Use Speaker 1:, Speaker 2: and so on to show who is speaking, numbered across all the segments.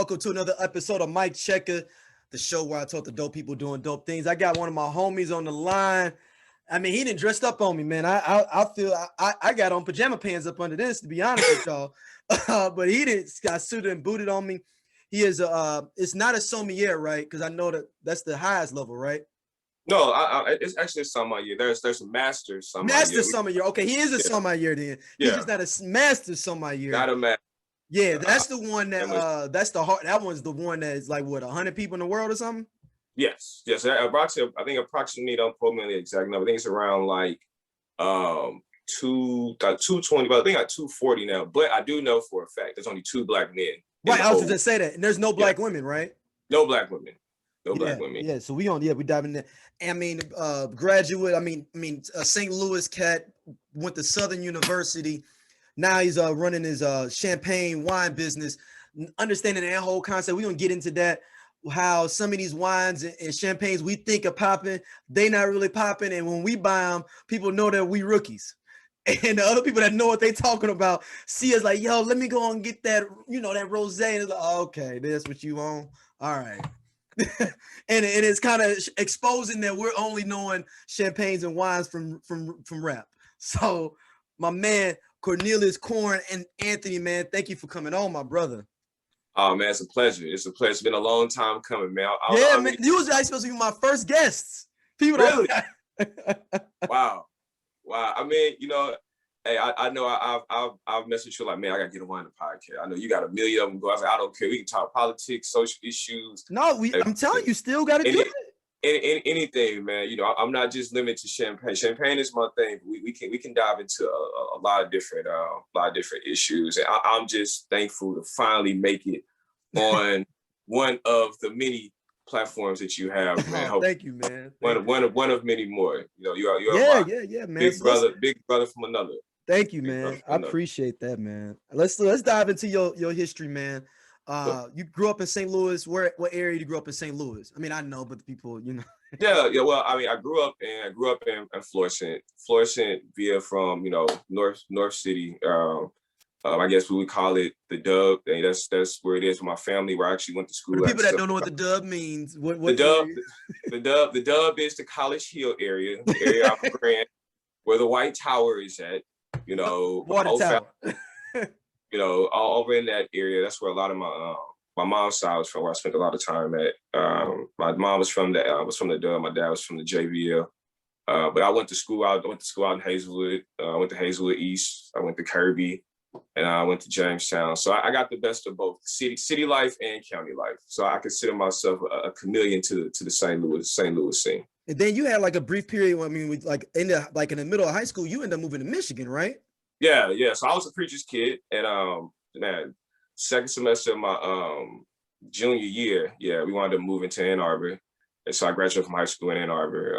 Speaker 1: Welcome to another episode of Mic Checka, the show where I talk to dope people doing dope things. I got one of my homies on the line. I mean, he didn't dressed up on me, man. I feel I got on pajama pants up under this, to be honest with y'all. But he didn't got suited and booted on me. He is it's not a sommelier, right? Because I know that's the highest level, right?
Speaker 2: No, it's actually a sommelier. There's a master sommelier.
Speaker 1: Master sommelier. Okay, he is a sommelier then. He's just not a master sommelier.
Speaker 2: Not a master.
Speaker 1: Yeah, that's the one that that's the hard. That one's the one that is like what 100 people in the world or something.
Speaker 2: Yes. I think approximately, don't quote me on the exact number. I think it's around like 220, but I think at 240 now. But I do know for a fact there's only 2 black men.
Speaker 1: Right, I was just say that, and there's no black women, right?
Speaker 2: No black women. No black women.
Speaker 1: Yeah, so we dive in there. I mean, graduate. I mean, St. Louis cat, went to Southern University. Now he's running his champagne wine business. Understanding that whole concept, we're gonna get into that. How some of these wines and champagnes we think are popping, they not really popping, and when we buy them, people know that we rookies. And the other people that know what they talking about see us like, yo, let me go and get that, that rosé. And it's like, oh, okay, that's what you want. All right. and it's kind of exposing that we're only knowing champagnes and wines from rap. So my man Cornelius and Anthony, man, thank you for coming on, my brother.
Speaker 2: Oh man, it's a pleasure. It's been a long time coming, man.
Speaker 1: Man, you was actually supposed to be my first guests.
Speaker 2: People really? Wow. I mean, hey, I know I've messaged you like, man, I gotta get on the podcast. I know you got a million of them go. I was like, I don't care. We can talk politics, social issues.
Speaker 1: No, I'm telling you, still got to do it.
Speaker 2: Anything, man. I'm not just limited to champagne. Champagne is my thing. We can dive into a lot of different issues, and I'm just thankful to finally make it on one of the many platforms that you have, man.
Speaker 1: Thank you, man.
Speaker 2: One of many more. You're
Speaker 1: yeah, man.
Speaker 2: Big brother from another.
Speaker 1: Thank you, man. I appreciate that, man. Let's dive into your history, man. You grew up in St. Louis. What area did you grow up in St. Louis? I mean, I know, but the people,
Speaker 2: Yeah. Well, I mean, I grew up in Florissant via from North City. I guess we would call it the Dub. And that's where it is for my family. Where I actually went to school.
Speaker 1: For people that don't know what the Dub means, what
Speaker 2: the Dub is the College Hill area, the area I'm in, where the White Tower is at.
Speaker 1: Water Tower.
Speaker 2: All over in that area. That's where a lot of my mom's side was from, where I spent a lot of time at. My mom was from the Dub. My dad was from the JVL. But I went to school out in Hazelwood. I went to Hazelwood East. I went to Kirby, and I went to Jamestown. So I got the best of both city life and county life. So I consider myself a chameleon to the St. Louis scene. And
Speaker 1: then you had like a brief period. I mean, in the middle of high school, you ended up moving to Michigan, right?
Speaker 2: Yeah. So I was a preacher's kid, and second semester of my junior year, we wanted to move into Ann Arbor, and so I graduated from high school in Ann Arbor.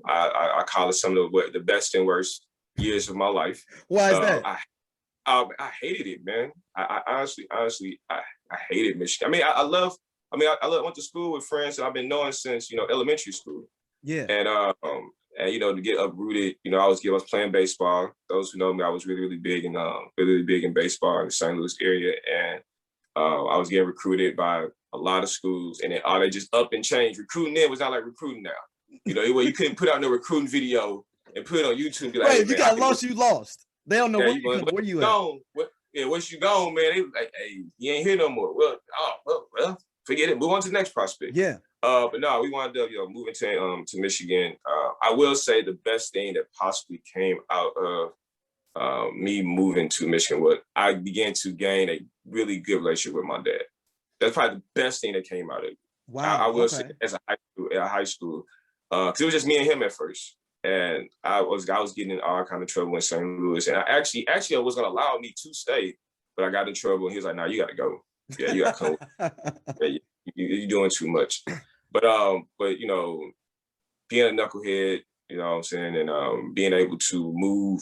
Speaker 2: I call it some of the best and worst years of my life.
Speaker 1: Why is that?
Speaker 2: I hated it, man. I honestly hated Michigan. I went to school with friends that I've been knowing since elementary school.
Speaker 1: Yeah.
Speaker 2: And to get uprooted, I was playing baseball. Those who know me, I was really big in baseball in the St. Louis area, and I was getting recruited by a lot of schools, and then they just up and changed. Recruiting then was not like recruiting now. You couldn't put out no recruiting video and put it on YouTube and be like,
Speaker 1: hey, you got lost, you lost. They don't know where you at.
Speaker 2: Once you gone, man, they like, hey, you ain't here no more. Well, forget it. Move on to the next prospect.
Speaker 1: Yeah.
Speaker 2: But no, we wanted to moving to Michigan. I will say the best thing that possibly came out of me moving to Michigan was I began to gain a really good relationship with my dad. That's probably the best thing that came out of it.
Speaker 1: Wow.
Speaker 2: I will say as a high school, because it was just me and him at first, and I was getting in all kind of trouble in St. Louis, and I actually was gonna allow me to stay, but I got in trouble, and he was like, "No, you got to go. Yeah, you got to come. Yeah, you're doing too much." But being a knucklehead, you know what I'm saying, and being able to move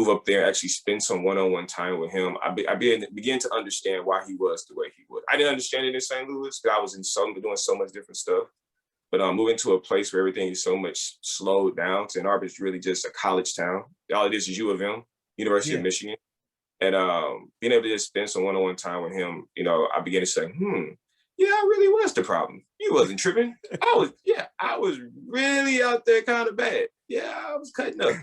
Speaker 2: up there, actually spend some one-on-one time with him, I began to understand why he was the way he was. I didn't understand it in St. Louis because I was doing so much different stuff. But moving to a place where everything is so much slowed down, Ann Arbor is really just a college town. All it is U of M, University of Michigan. And being able to just spend some one-on-one time with him, you know, I began to say, yeah, I really was the problem. You wasn't tripping. I was really out there kind of bad. Yeah, I was cutting up.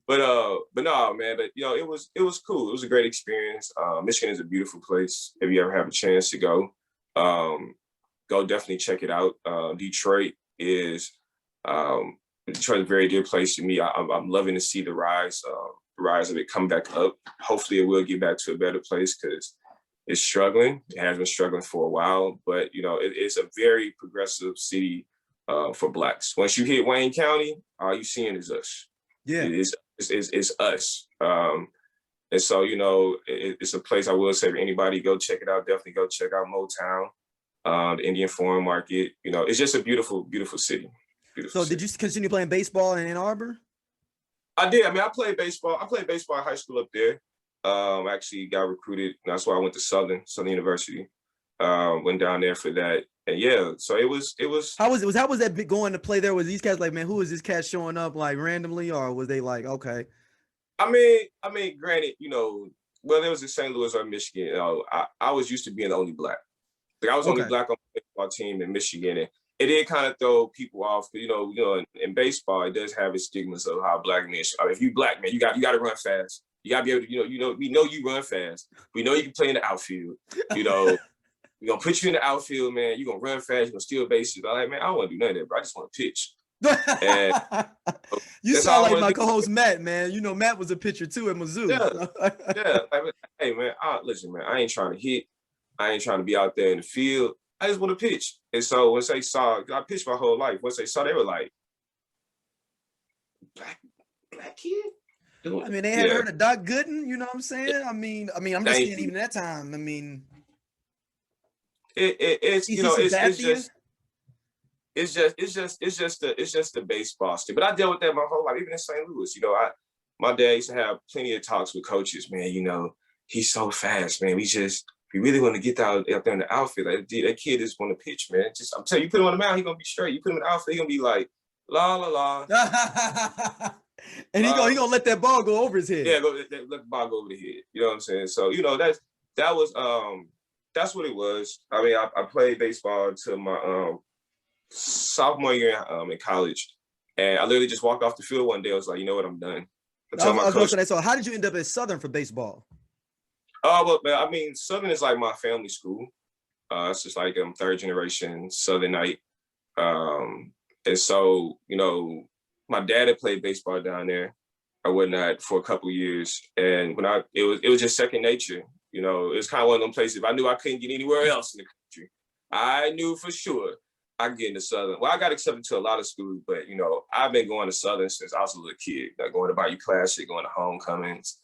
Speaker 2: But no, man, but you know, it was cool. It was a great experience. Michigan is a beautiful place. If you ever have a chance to go, go definitely check it out. Detroit is a very dear place to me. I'm loving to see the rise of it come back up. Hopefully it will get back to a better place because it's struggling. It has been struggling for a while, but you know, it's a very progressive city for Blacks. Once you hit Wayne County, all you seeing is us.
Speaker 1: Yeah.
Speaker 2: It's us. And so, you know, it's a place I will say for anybody, go check it out. Definitely go check out Motown, the Indian Foreign Market. You know, it's just a beautiful, beautiful city. Beautiful
Speaker 1: So did you continue playing baseball in Ann Arbor?
Speaker 2: I did. I mean, I played baseball. I played baseball in high school up there. I actually got recruited. That's why I went to Southern University. Went down there for that. And yeah, so it was.
Speaker 1: How was that going to play there? Was these guys like, man, who is this cat showing up like randomly, or was they like, okay?
Speaker 2: I mean, granted, you know, whether it was in St. Louis or Michigan, you know, I was used to being the only Black. Like I was only Black on the baseball team in Michigan, and it did kind of throw people off. You know, in baseball, it does have its stigmas of how Black men. If you Black man, you got to run fast. You got to be able to, we know you run fast. We know you can play in the outfield. You know, we're gonna put you in the outfield, man. You're gonna run fast. You're gonna steal bases. I'm like, man, I don't want to do none of that, bro. I just want to pitch. And
Speaker 1: you sound like my co-host Matt, man. You know, Matt was a pitcher too at Mizzou.
Speaker 2: Yeah. Like, hey, man, listen, man. I ain't trying to hit. I ain't trying to be out there in the field. I just want to pitch. And so once they saw, I pitched my whole life. Once they saw, they were like, black kid.
Speaker 1: I mean, they hadn't heard of Doc Gooden. You know what I'm saying? I mean, I'm just saying, even at that time. I mean,
Speaker 2: it's just the baseball stick. But I dealt with that my whole life, even in St. Louis. You know, my dad used to have plenty of talks with coaches. Man, you know, he's so fast, man. We really want to get out there in the outfield. Like, that kid just want to pitch, man. I'm telling you, you put him on the mound, he's gonna be straight. You put him in the outfield, he's gonna be like la la la.
Speaker 1: And he gonna let that ball go over his head.
Speaker 2: Yeah, let the ball go over the head. You know what I'm saying? So, you know, that's what it was. I mean, I played baseball until my sophomore year in college, and I literally just walked off the field one day. I was like, you know what, I'm done.
Speaker 1: So how did you end up at Southern for baseball?
Speaker 2: Well, I mean, Southern is like my family school. It's just like third generation Southernite. And so, you know, my dad had played baseball down there or whatnot for a couple of years. And when it was just second nature. You know, it's kind of one of them places, if I knew I couldn't get anywhere else in the country, I knew for sure I could get into Southern. Well, I got accepted to a lot of schools, but, you know, I've been going to Southern since I was a little kid, like going to Bayou Classic, going to homecomings,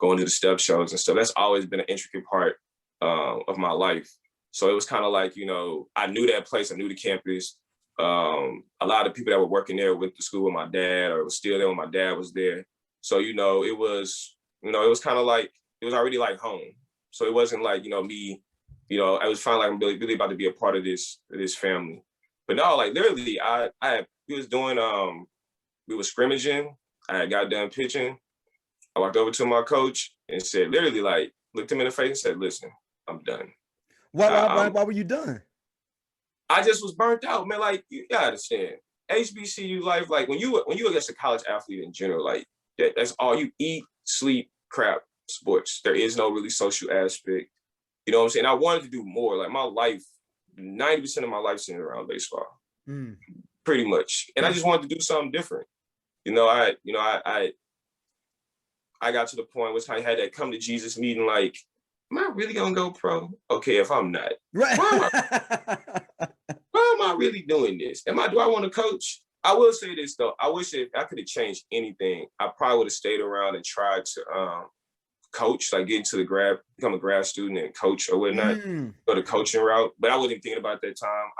Speaker 2: going to the step shows and stuff. That's always been an intricate part of my life. So it was kind of like, you know, I knew that place, I knew the campus. A lot of people that were working there went to school with my dad or was still there when my dad was there. So, you know, it was kind of like, it was already like home. So it wasn't like, you know, me, you know, I was finally like, I'm really about to be a part of this family. But no, like literally we were scrimmaging. I had got done pitching. I walked over to my coach and said, literally, like, looked him in the face and said, listen, I'm done.
Speaker 1: Why were you done?
Speaker 2: I just was burnt out, man. Like, you gotta understand, HBCU life, like when you against a college athlete in general, like that's all you eat, sleep, crap, sports. There is no really social aspect. You know what I'm saying? I wanted to do more. Like my life, 90% of my life centered around baseball. Pretty much. And I just wanted to do something different. You know, I got to the point where I had that come to Jesus meeting, like, am I really gonna go pro? Okay, if I'm not,
Speaker 1: right.
Speaker 2: Why am I really doing this? Do I want to coach? I will say this though. I wish if I could have changed anything, I probably would have stayed around and tried to coach, like get into become a grad student and coach or whatnot, go the coaching route. But I wasn't even thinking about that time.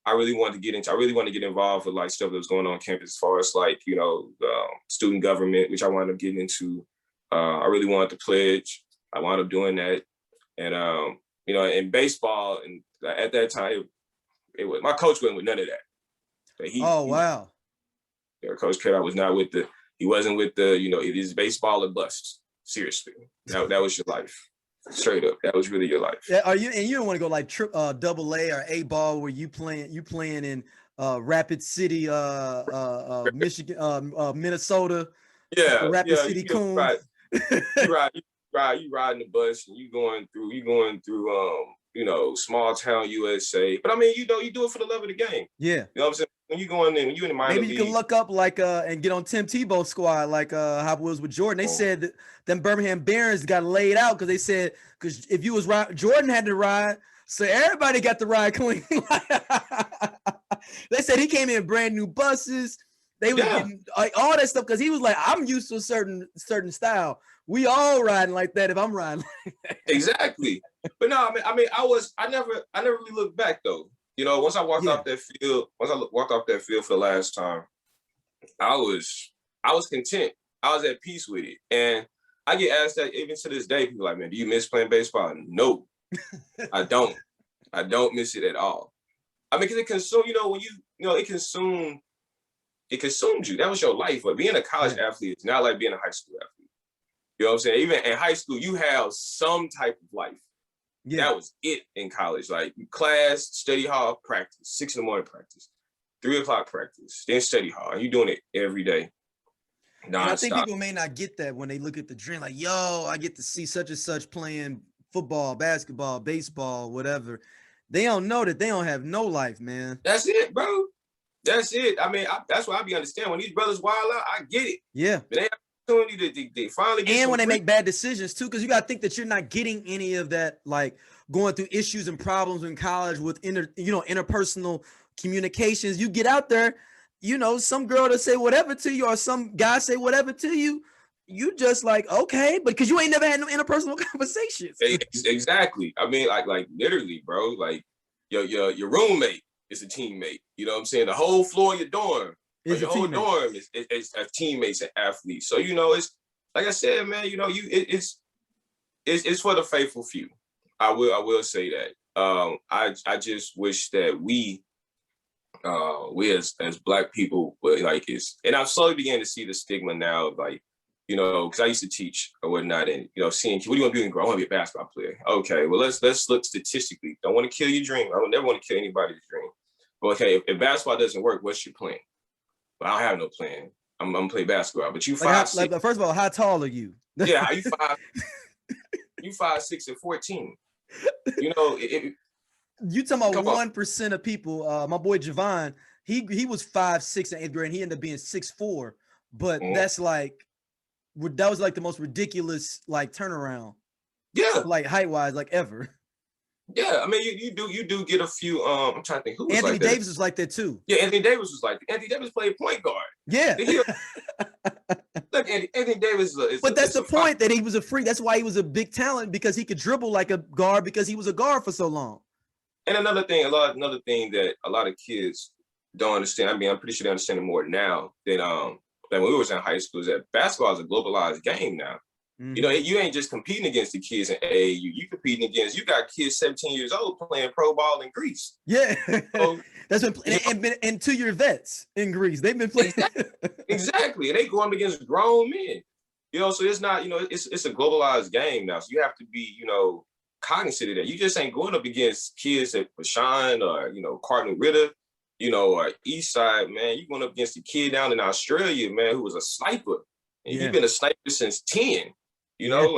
Speaker 2: I really wanted to get involved with like stuff that was going on campus as far as like, you know, student government, which I wound up getting into. I really wanted to pledge. I wound up doing that. And, you know, in baseball, and at that time, my coach wasn't with none of that.
Speaker 1: Wow.
Speaker 2: Coach Carroll was not he wasn't with the, you know, it is baseball or bust. Seriously, that was your life. Straight up, that was really your life.
Speaker 1: Yeah, are you? And you don't want to go like double A or A ball where you playing in Rapid City, Michigan, Minnesota. Rapid City Coons.
Speaker 2: You riding the bus and you going through small town USA. But I mean, you do it for the love of the game.
Speaker 1: Yeah.
Speaker 2: You know what I'm saying? When you going in, when you in the minor
Speaker 1: maybe you
Speaker 2: league,
Speaker 1: can look up like and get on Tim Tebow's squad like how it was with Jordan. They said that them Birmingham Barons got laid out because they said because if you was Jordan had to ride, so everybody got the ride clean. They said he came in brand new buses. They were getting like all that stuff because he was like, I'm used to a certain style. We all riding like that if I'm riding like that.
Speaker 2: Exactly. But no, I mean, I never really looked back though. You know, once I walked off that field for the last time, I was content. I was at peace with it. And I get asked that even to this day, people are like, man, do you miss playing baseball? No, I don't. I don't miss it at all. I mean, because it consumed, it consumed you. That was your life. But being a college athlete is not like being a high school athlete. You know what I'm saying? Even in high school, you have some type of life. Yeah. That was it in college. Like class, study hall, practice, 6 a.m. practice, 3 o'clock practice, then study hall. And you're doing it every day.
Speaker 1: And I think people may not get that when they look at the dream, like, yo, I get to see such and such playing football, basketball, baseball, whatever. They don't know that they don't have no life, man.
Speaker 2: That's it, bro. That's it. I mean, that's why I be understanding when these brothers wild out, I get it.
Speaker 1: Yeah.
Speaker 2: But they have they finally get
Speaker 1: and when they make bad decisions too, because you got to think that you're not getting any of that, like going through issues and problems in college with interpersonal communications. You get out there, some girl to say whatever to you or some guy say whatever to you, you just like, okay, but because you ain't never had no interpersonal conversations.
Speaker 2: Exactly. I mean, like literally, bro, like your roommate is a teammate. You know what I'm saying? The whole floor of your dorm. Your whole dorm is teammates and athletes. So it's like I said, man. It's for the faithful few. I will say that. I just wish that we as Black people would and I'm slowly beginning to see the stigma now, because I used to teach or whatnot, and seeing what do you want to be when you grow? I want to be a basketball player. Okay, well let's look statistically. Don't want to kill your dream. I would never want to kill anybody's dream. But okay, if basketball doesn't work, what's your plan? But I don't have no plan. I'm gonna play basketball. But you 5'6".
Speaker 1: First of all, how tall are you?
Speaker 2: Yeah, how you 5? You 5'6" and 14. You
Speaker 1: talking about 1% of people. My boy Javon, he was 5'6" in 8th grade, and he ended up being 6'4". But that's that was like the most ridiculous turnaround.
Speaker 2: Yeah,
Speaker 1: height wise, ever.
Speaker 2: Yeah, I mean, you do get a few. I'm trying to think who was
Speaker 1: Anthony
Speaker 2: like
Speaker 1: Davis
Speaker 2: that.
Speaker 1: was like that too.
Speaker 2: Yeah, Anthony Davis was like that. Anthony Davis played point guard.
Speaker 1: Yeah.
Speaker 2: Look, Anthony Davis
Speaker 1: but that's the point, that he was a freak. That's why he was a big talent, because he could dribble like a guard because he was a guard for so long.
Speaker 2: And another thing that a lot of kids don't understand. I mean, I'm pretty sure they understand it more now than when we was in high school. Is that basketball is a globalized game now. Mm-hmm. You ain't just competing against the kids in AAU. You competing against, you got kids 17 years old playing pro ball in Greece.
Speaker 1: Yeah. So, that's been and 2-year vets in Greece. They've been playing.
Speaker 2: Exactly. And they going up against grown men. So it's not, it's a globalized game now. So you have to be, cognizant of that. You just ain't going up against kids at Bashan or, Cardinal Ritter, or East Side, man. You're going up against a kid down in Australia, man, who was a sniper. And you've been a sniper since 10. And you know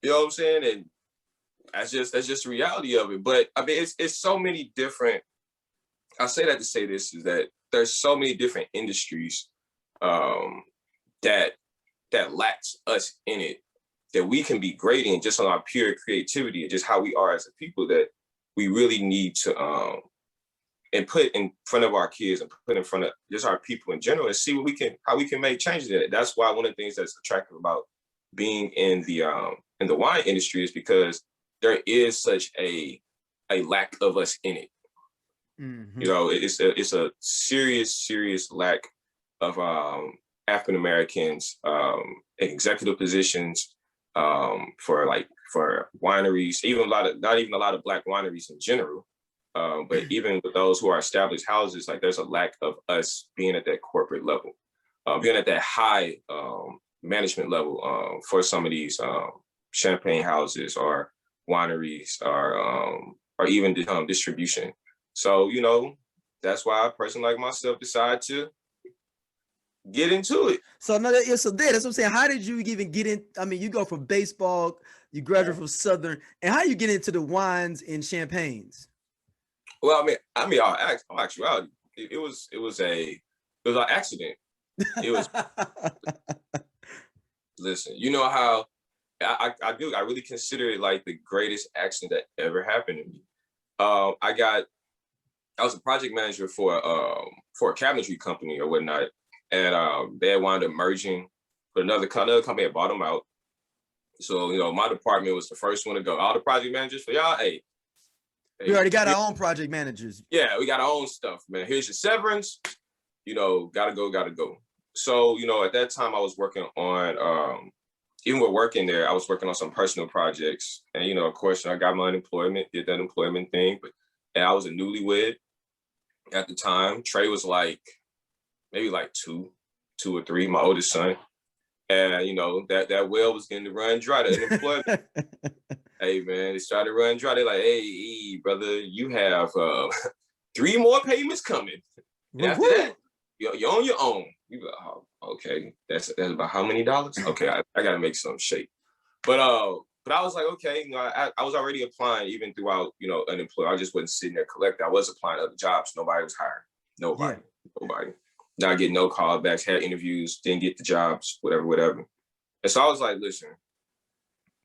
Speaker 2: what I'm saying? And that's just the reality of it. But I mean, it's so many different, I say that to say this, is that there's so many different industries that lacks us in it, that we can be great in just on our pure creativity and just how we are as a people, that we really need to and put in front of our kids and put in front of just our people in general, and see how we can make changes in it. That's why one of the things that's attractive about being in the wine industry is because there is such a lack of us in it. Mm-hmm. It's a serious lack of African Americans in executive positions for wineries, not even a lot of Black wineries in general. But even with those who are established houses, there's a lack of us being at that corporate level, being at that high management level for some of these champagne houses or wineries or even distribution. So, you know, that's why a person like myself decided to get into it.
Speaker 1: So no, yeah, so there, that's what I'm saying. How did you even get in? I mean, you go from baseball, you graduate from Southern, and how you get into the wines and champagnes?
Speaker 2: Well, I'll actuality, it was an accident. It was listen, you know how I really consider it like the greatest accident that ever happened to me. I was a project manager for a cabinetry company or whatnot, and they had wound up merging with another company that bought them out. So, you know, my department was the first one to go. All the project managers for y'all, hey,
Speaker 1: we already got our own project managers.
Speaker 2: Yeah, we got our own stuff, man. Here's your severance. You know, gotta go. So, you know, at that time I was working on, even with working there, I was working on some personal projects. And, you know, of course, I got my unemployment, did that employment thing, and I was a newlywed at the time. Trey was like, maybe like two or three, my oldest son. And, you know, that well was getting to run dry, the unemployment. Hey, man, it started to run dry. They're like, hey, brother, you have 3 more payments coming. And after that, you're on your own. You go, oh, okay, that's about how many dollars? Okay, I got to make some shape. But I was like, okay, you know, I was already applying even throughout, you know, unemployed. I just wasn't sitting there collecting. I was applying to other jobs. Nobody was hiring. Nobody. Not getting no callbacks, had interviews, didn't get the jobs, whatever. And so I was like, listen,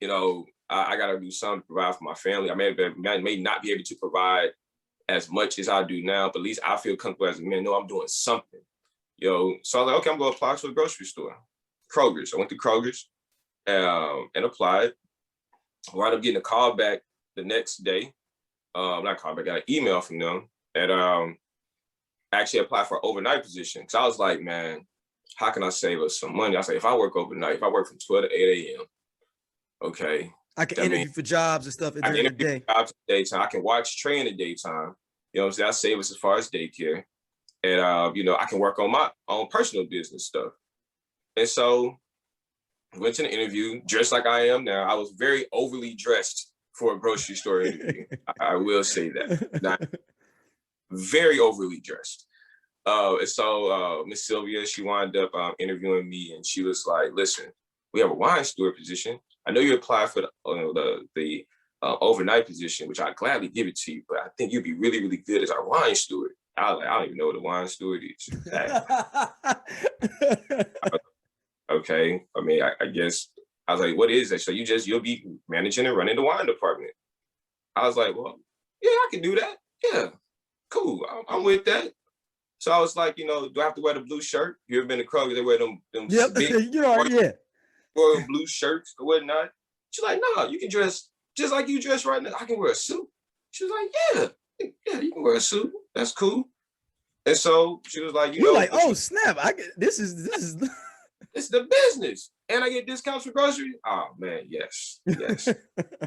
Speaker 2: you know, I got to do something to provide for my family. I may not be able to provide as much as I do now, but at least I feel comfortable as a man. No, I'm doing something. You know, so I was like, okay, I'm going to apply to a grocery store, Kroger's. I went to Kroger's and applied. I wound up getting a call back the next day. Not call back, got an email from them. And actually applied for an overnight position. Cause I was like, man, how can I save us some money? I said, if I work overnight, if I work from 12 to 8 a.m., okay.
Speaker 1: I can interview for jobs and stuff during the day.
Speaker 2: Jobs in the daytime. I can watch Trey in the daytime. You know what I'm saying? I save us as far as daycare. And, you know, I can work on my own personal business stuff. And so went to the interview, dressed like I am now. I was very overly dressed for a grocery store interview. I will say that. Not very overly dressed. And so Miss Sylvia, she wound up interviewing me, and she was like, listen, we have a wine steward position. I know you applied for the overnight position, which I'd gladly give it to you, but I think you'd be really, really good as our wine steward. I was like, I don't even know what a wine steward is. Okay. I mean, I guess I was like, what is that? So you'll be managing and running the wine department. I was like, well, yeah, I can do that. Yeah, cool. I'm with that. So I was like, you know, do I have to wear the blue shirt? You ever been to Kroger? They wear them
Speaker 1: yep.
Speaker 2: big, wearing blue shirts or whatnot. She's like, no, you can dress just like you dress right now. I can wear a suit. She was like, yeah, you can wear a suit. That's cool. And so she was like,
Speaker 1: you know, like, oh snap! This is
Speaker 2: it's the business, and I get discounts for groceries. Oh man, yes.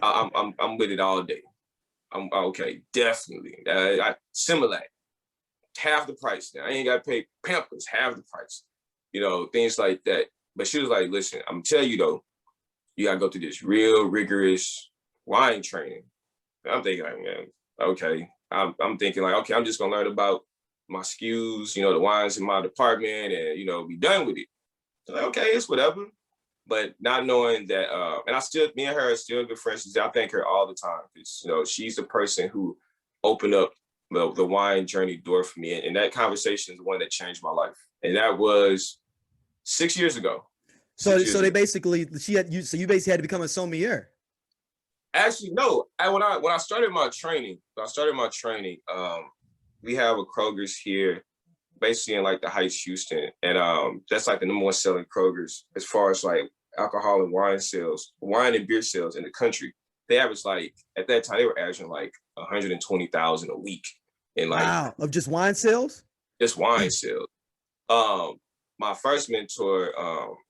Speaker 2: I'm with it all day. I'm okay, definitely. Similac, half the price now. I ain't got to pay Pampers, half the price. You know, things like that. But she was like, listen, I'm telling you though, you gotta go through this real rigorous wine training. And I'm thinking, like, man, okay. I'm thinking like, okay, I'm just gonna learn about my SKUs, you know, the wines in my department, and you know, be done with it. So like, okay, it's whatever. But not knowing that, and me and her are still good friends. I thank her all the time because, you know, she's the person who opened up the wine journey door for me. And that conversation is the one that changed my life. And that was 6 years ago.
Speaker 1: So they basically, you basically had to become a sommelier.
Speaker 2: Actually, no. When I started my training, we have a Kroger's here, basically in like the Heights, Houston, and that's like the number one selling Kroger's as far as like alcohol and wine and beer sales in the country. They average like at that time they were averaging like 120,000 a week in like
Speaker 1: wow, of just wine sales.
Speaker 2: Just wine sales. My first mentor,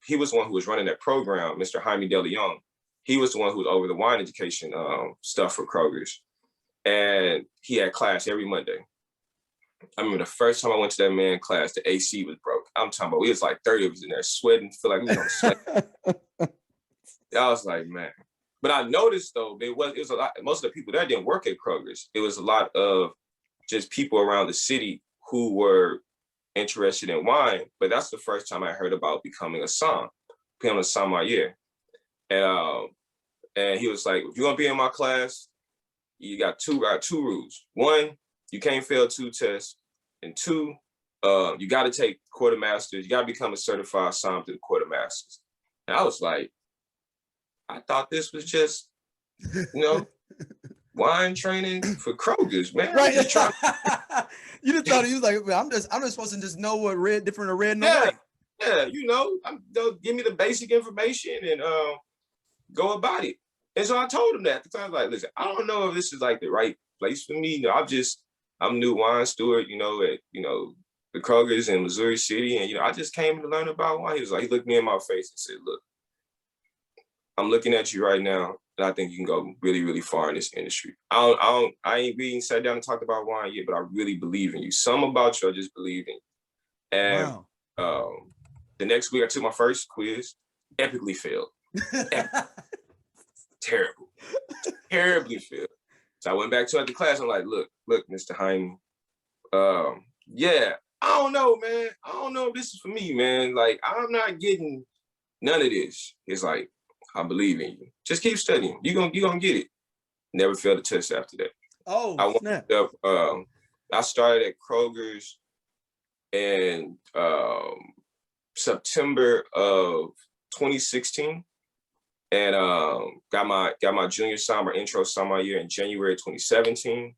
Speaker 2: he was the one who was running that program, Mr. Jaime De Leon. He was the one who was over the wine education stuff for Kroger's, and he had class every Monday. I remember the first time I went to that man class, the AC was broke. I'm talking about, we was like 30 of us in there sweating, feel like we was on sweat. I was like, man. But I noticed though, it was a lot, most of the people there didn't work at Kroger's. It was a lot of just people around the city who were interested in wine. But that's the first time I heard about becoming a sommelier. And he was like, if you're gonna be in my class, you got two rules. One, you can't fail 2 tests. And 2, you got to take quartermasters. You got to become a certified somm through the quartermasters. And I was like, I thought this was just, wine training for Kroger's, man.
Speaker 1: Right. You just thought he was like, I'm just supposed to just know what different or red and white.
Speaker 2: Yeah, they'll give me the basic information and go about it. And so I told him that. Because I was like, listen, I don't know if this is like the right place for me. I'm new wine steward, at the Kroger's in Missouri City. And, I just came to learn about wine. He looked me in my face and said, look, I'm looking at you right now, and I think you can go really, really far in this industry. I ain't really sat down and talked about wine yet, but I really believe in you. Something about you, I just believe in you. And the next week I took my first quiz, epically failed. Terribly failed. So I went back to the class. I'm like, look, Mr. Hyman. I don't know, man. I don't know if this is for me, man. Like, I'm not getting none of this. It's like, I believe in you. Just keep studying. You're gonna get it. Never failed a test after that.
Speaker 1: Oh, snap.
Speaker 2: I started at Kroger's in September of 2016. And got my junior somm or intro sommelier in January 2017.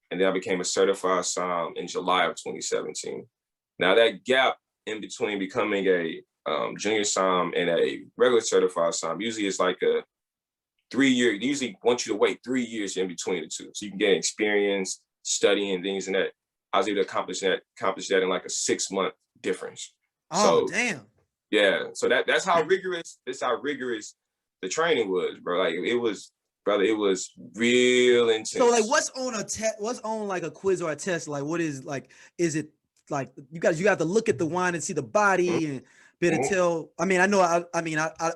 Speaker 2: And then I became a certified somm in July of 2017. Now that gap in between becoming a junior somm and a regular certified somm usually is like a 3-year, they usually want you to wait 3 years in between the two. So you can get experience, studying things and that. I was able to accomplish that in like a 6-month difference.
Speaker 1: Oh, so, damn.
Speaker 2: Yeah. So that's how rigorous the training was, bro. Like it was real intense.
Speaker 1: So like what's on like a quiz or a test? Like what is like, is it like you have to look at the wine and see the body and be able to tell? I mean, I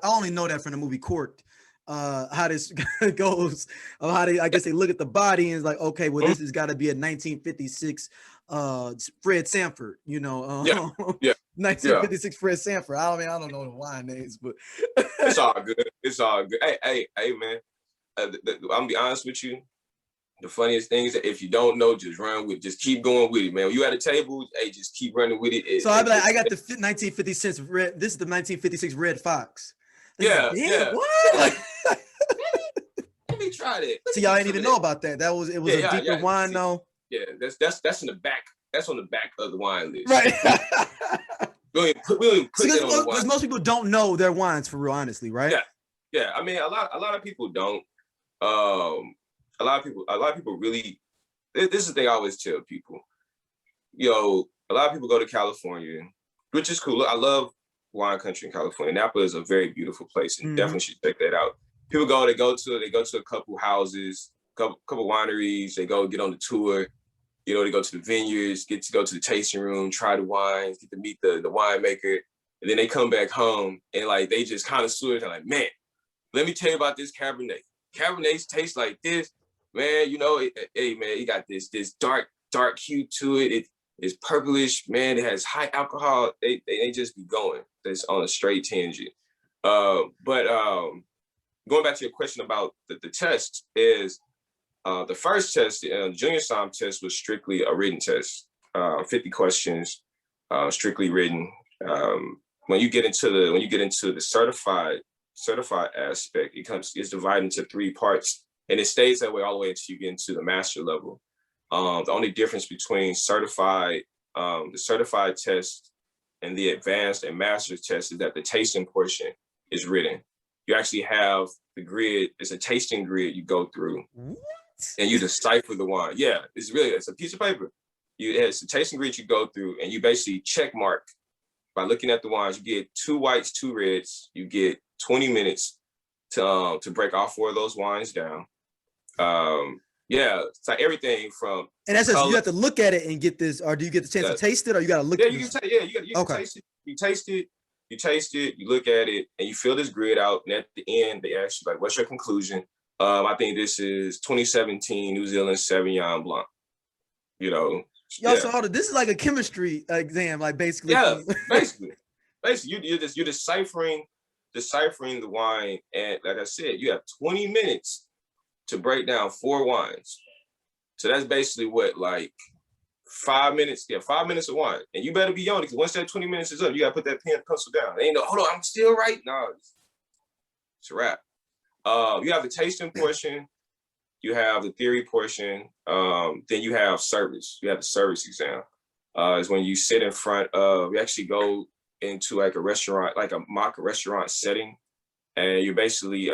Speaker 1: only know that from the movie Corked, how this goes, of how I guess they look at the body and it's like, okay, well, this has got to be a 1956 Fred Sanford, 1956 Fred Sanford. I don't know the wine names, but
Speaker 2: it's all good. Hey, man. I'm gonna be honest with you. The funniest thing is that if you don't know, just keep going with it, man. When you at a table, hey, just keep running with it.
Speaker 1: So I got the 1956 red. This is the 1956 Red Fox.
Speaker 2: Yeah.
Speaker 1: What?
Speaker 2: Let me try that.
Speaker 1: So y'all didn't even know about that. It was a deeper wine, though.
Speaker 2: Yeah, that's in the back. That's on the back of the wine list.
Speaker 1: Right.
Speaker 2: we don't even put that on the wine.
Speaker 1: Because most people don't know their wines for real, honestly, right?
Speaker 2: Yeah. I mean, a lot of people don't. A lot of people really. This is the thing I always tell people. A lot of people go to California, which is cool. I love wine country in California. Napa is a very beautiful place, and definitely should check that out. People they go to a couple houses, couple wineries. They go get on the tour. They go to the vineyards, get to go to the tasting room, try the wines, get to meet the winemaker, and then they come back home and like they just kind of sort of like, man, let me tell you about this Cabernet. Cabernets taste like this, man. Hey man, it got this dark hue to it. It's purplish, man. It has high alcohol. They just be going. That's on a straight tangent. But going back to your question about the test is. The first test, the junior somm test, was strictly a written test, 50 questions, strictly written. When you get into the certified aspect, it's divided into 3 parts, and it stays that way all the way until you get into the master level. The only difference between the certified test and the advanced and master's test is that the tasting portion is written. You actually have the grid. It's a tasting grid you go through. And you decipher the wine. Yeah, it's a piece of paper. It's a tasting grid you go through, and you basically check mark by looking at the wines. You get 2 whites, 2 reds. You get 20 minutes to break all 4 of those wines down. Yeah, it's like everything from.
Speaker 1: And that's just, you have to look at it and get this, or do you get the chance to taste it, or you got to look?
Speaker 2: Yeah, you can you can taste it. You taste it. You taste it. You look at it, and you fill this grid out. And at the end, they ask you like, "What's your conclusion?" I think this is 2017 New Zealand Sauvignon Blanc. You know,
Speaker 1: so this is like a chemistry exam, like basically.
Speaker 2: Yeah, basically, you're deciphering the wine, and like I said, you have 20 minutes to break down 4 wines. So that's basically what, like 5 minutes. Yeah, 5 minutes of wine, and you better be on it because once that 20 minutes is up, you gotta put that pen and pencil down. Ain't no, hold on, I'm still right. No, it's a wrap. You have the tasting portion, you have the theory portion, then you have service. You have the service exam. Is when you sit in front of, you actually go into like a restaurant, like a mock restaurant setting, and you're basically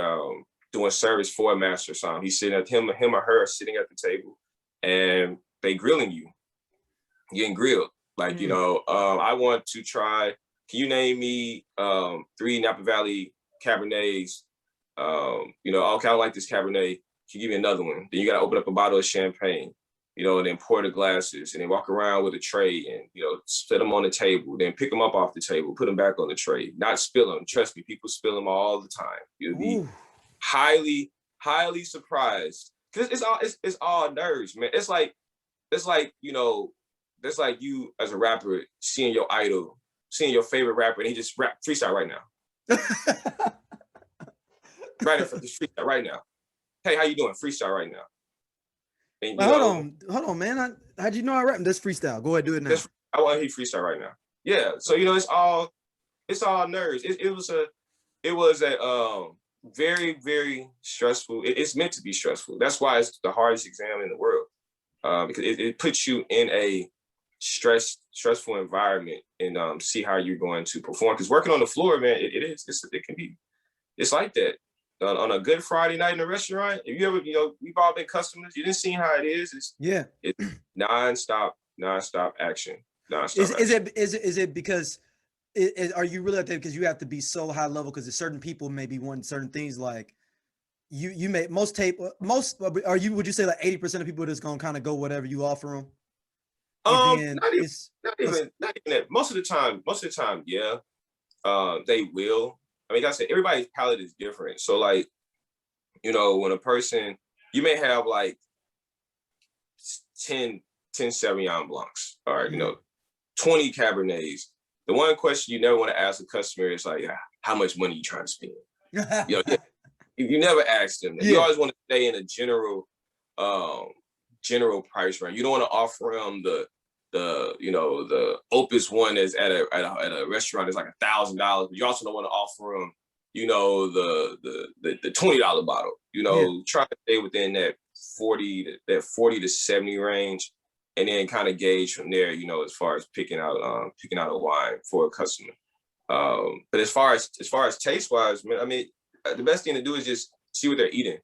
Speaker 2: doing service for a master somm. He's sitting at him or her sitting at the table, and they grilling you. You're getting grilled. Like, you know, I want to try, can you name me 3 Napa Valley Cabernets? You know, okay, I like this Cabernet. Can you give me another one? Then you got to open up a bottle of champagne, you know, and then pour the glasses, and then walk around with a tray and, you know, set them on the table, then pick them up off the table, put them back on the tray, not spill them. Trust me, people spill them all the time. You'll be highly, highly surprised. Cause it's all nerves, man. It's like, you know, it's like you as a rapper seeing your idol, seeing your favorite rapper, and he just rap freestyle right now. Right in front of the freestyle right now. Hey, how you doing? Freestyle right now. And,
Speaker 1: hold on, man. How'd you know I rap? This freestyle. Go ahead, do it now.
Speaker 2: I want to hear freestyle right now. Yeah. So, you know, it's all nerves. It was a very, very stressful. It's meant to be stressful. That's why it's the hardest exam in the world. Because it puts you in a stressful environment and see how you're going to perform. Because working on the floor, man, it's like that. On a good Friday night in a restaurant, if you ever, you know, we've all been customers, you didn't see how it is. It's nonstop action.
Speaker 1: Is it because are you really like that because you have to be so high level because there's certain people maybe want certain things like you may would you say like 80% of people are just gonna kind of go whatever you offer them?
Speaker 2: Not even that. Most of the time, yeah. They will. I mean, like I said, everybody's palate is different. So, like, you know, when a person, you may have like 10 Sauvignon Blancs, or, you know, 20 Cabernets. The one question you never want to ask a customer is like, how much money you trying to spend? You know, you never ask them that. You always want to stay in a general price range. You don't want to offer them the you know, the Opus one is at a restaurant is like $1,000, but you also don't want to offer them, you know, the $20 bottle. You know, try to stay within that 40 to 70 range, and then kind of gauge from there. You know, as far as picking out a wine for a customer. But as far as taste wise, man, I mean, the best thing to do is just see what they're eating.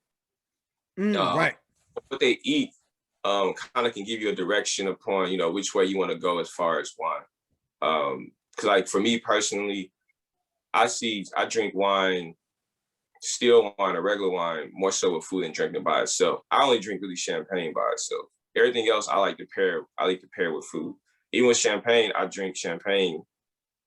Speaker 1: Right.
Speaker 2: What they eat. Kind of can give you a direction upon, you know, which way you want to go as far as wine. Because like for me personally, I drink wine, still wine or regular wine, more so with food than drinking by itself. I only drink really champagne by itself. Everything else I like to pair with food. Even with champagne, I drink champagne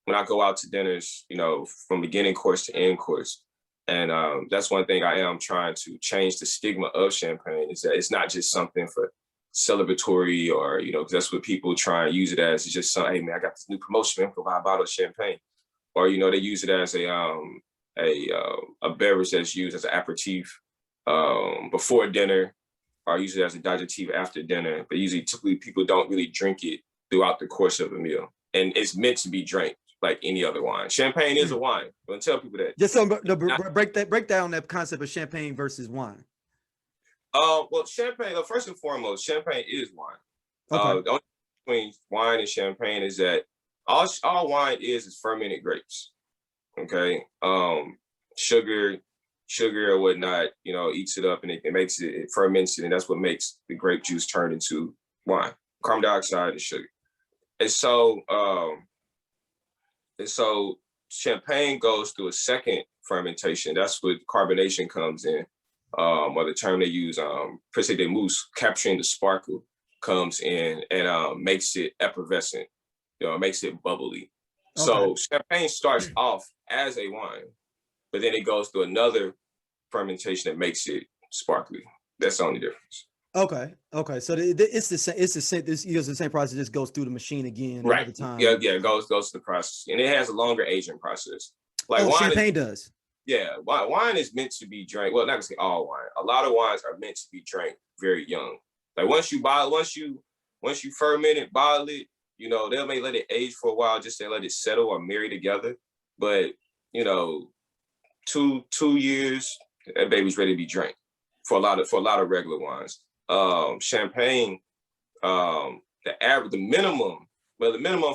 Speaker 2: when I go out to dinners, you know, from beginning course to end course. And that's one thing I am trying to change the stigma of champagne, is that it's not just something for celebratory, or, you know, because that's what people try and use it as. It's just something, hey man, I got this new promotion, man, go buy a bottle of champagne. Or, you know, they use it as a beverage that's used as an aperitif before dinner, or use it as a digestive after dinner. But typically people don't really drink it throughout the course of a meal. And it's meant to be drank like any other wine. Champagne is a wine. I'm gonna tell people that.
Speaker 1: Just so break down that concept of champagne versus wine.
Speaker 2: Well, champagne, first and foremost, champagne is wine. Okay. The only difference between wine and champagne is that all wine is fermented grapes. Okay. Sugar or whatnot, you know, eats it up and it ferments it, and that's what makes the grape juice turn into wine. Carbon dioxide and sugar. And so champagne goes through a second fermentation. That's what carbonation comes in. or the term they use, presser de mousse, capturing the sparkle, comes in and makes it effervescent, makes it bubbly. Okay. So champagne starts off as a wine, but then it goes through another fermentation that makes it sparkly. That's the only difference.
Speaker 1: Okay. So it's the same. It's the same. This uses the same process. Just goes through the machine again.
Speaker 2: Right.
Speaker 1: Another time.
Speaker 2: Yeah. It goes to the process, and it has a longer aging process. Like wine
Speaker 1: champagne does.
Speaker 2: Yeah, wine is meant to be drank. Well, not gonna say all wine. A lot of wines are meant to be drank very young. Like once you ferment it, bottle it, they may let it age for a while just to let it settle or marry together. But 2 years, that baby's ready to be drank for a lot of regular wines. Champagne, the minimum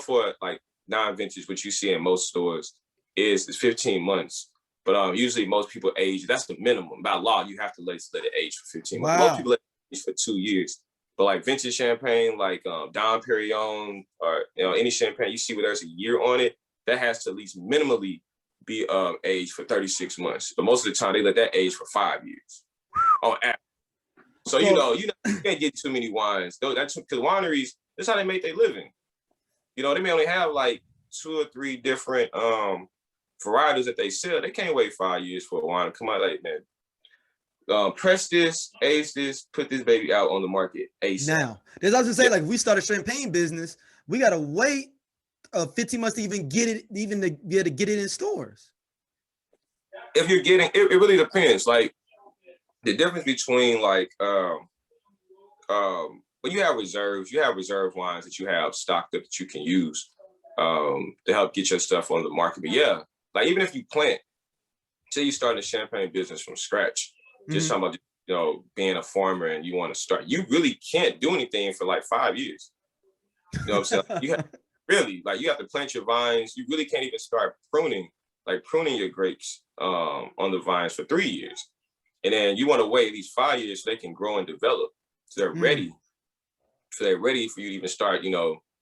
Speaker 2: for like non-vintage, which you see in most stores, is 15 months. But usually most people age, that's the minimum. By law, you have to let it age for 15 months. Most people let it age for 2 years. But like vintage champagne, like Dom Perignon, or any champagne you see where there's a year on it, that has to at least minimally be aged for 36 months. But most of the time, they let that age for 5 years on average. So you can't get too many wines. That's because wineries, that's how they make their living. They may only have like 2 or 3 different varietals that they sell. They can't wait 5 years for a wine to come out like, man, press this, age this, put this baby out on the market ASAP.
Speaker 1: Now, there's also say, like, if we start a champagne business, we got to wait 15 months to even get it, even to be able to get it in stores.
Speaker 2: If you're getting, it really depends. Like, the difference between like, when you have reserves wines that you have stocked up that you can use to help get your stuff on the market. But yeah, like even if you plant, say you start a champagne business from scratch, just talking about being a farmer and you want to start, you really can't do anything for like 5 years. You know what I'm saying? You have to plant your vines. You really can't even start pruning your grapes on the vines for 3 years. And then you want to wait at least 5 years so they can grow and develop. So they're ready. So they're ready for you to even start,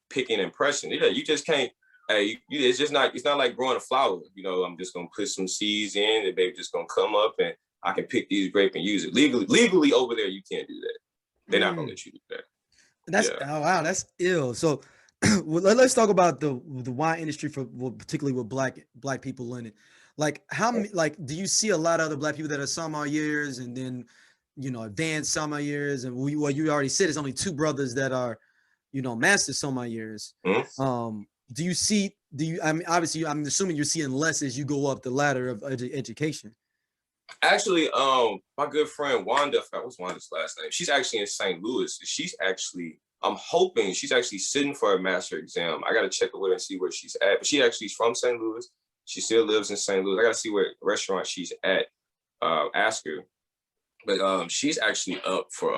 Speaker 2: picking and pressing. You just can't. It's not like growing a flower. I'm just gonna put some seeds in, the baby just gonna come up, and I can pick these grapes and use it legally over there. You can't do that. They're not gonna let you do that.
Speaker 1: Oh wow, that's ill. So let's talk about the wine industry particularly with black people in it. Like how many, like, do you see a lot of other black people that are sommeliers and then advanced sommeliers, and you already said it's only 2 brothers that are master sommeliers. I mean, obviously I'm assuming you're seeing less as you go up the ladder of education.
Speaker 2: Actually, my good friend Wanda, what's Wanda's last name? She's actually in St. Louis. I'm hoping she's actually sitting for a master exam. I got to check with her and see where she's at. But she actually is from St. Louis. She still lives in St. Louis. I got to see what restaurant she's at. Ask her. But she's actually up for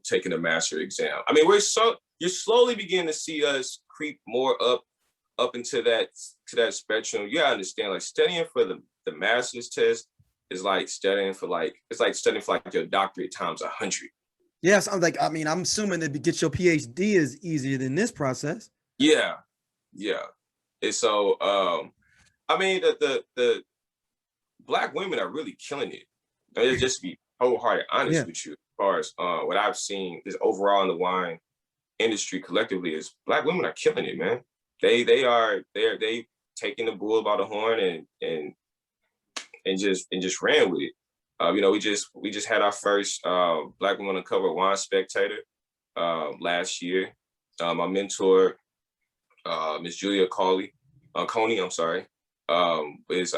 Speaker 2: taking a master exam. I mean, you're slowly beginning to see us creep more up into that spectrum. You gotta understand, like studying for the master's test is like studying for your doctorate times 100.
Speaker 1: Yes, I'm assuming that to get your PhD is easier than this process.
Speaker 2: Yeah. And so I mean the Black women are really killing it. They'll just be wholehearted honest with you as far as what I've seen is overall in the wine industry collectively is Black women are killing it, man. They taking the bull by the horn and just ran with it. We just had our first Black woman on cover Wine Spectator last year. My mentor, Miss Julia Coney, I'm sorry, is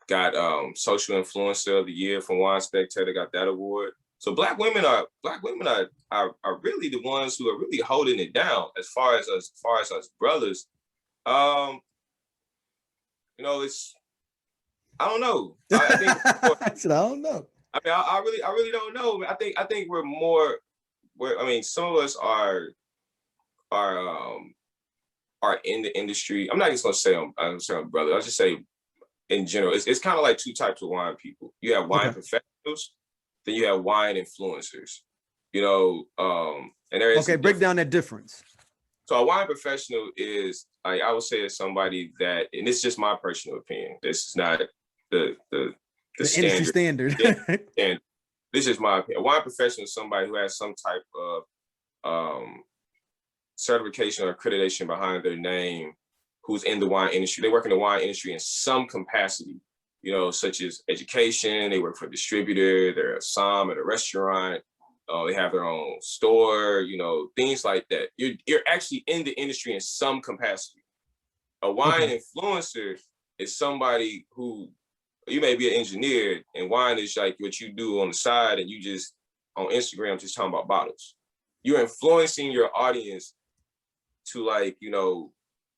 Speaker 2: got social influencer of the year from Wine Spectator, got that award. So Black women are really the ones who are really holding it down as far as us brothers. It's I don't know. I think
Speaker 1: I said, I don't know.
Speaker 2: I mean, I really don't know. I think we're more. Some of us are in the industry. I'm not just gonna say I'm brother. I'll just say in general, it's kind of like 2 types of wine people. You have wine professionals, then you have wine influencers. And there is
Speaker 1: break down that difference.
Speaker 2: So a wine professional is, I would say, is somebody that, and it's just my personal opinion. This is not the industry standard. this is my opinion. A wine professional is somebody who has some type of certification or accreditation behind their name, who's in the wine industry. They work in the wine industry in some capacity, you know, such as education. They work for a distributor. They're a som at a restaurant. They have their own store, you know, things like that. You're actually in the industry in some capacity. A wine influencer is somebody who, you may be an engineer, and wine is like what you do on the side, and you just on Instagram just talking about bottles. You're influencing your audience to, like, you know,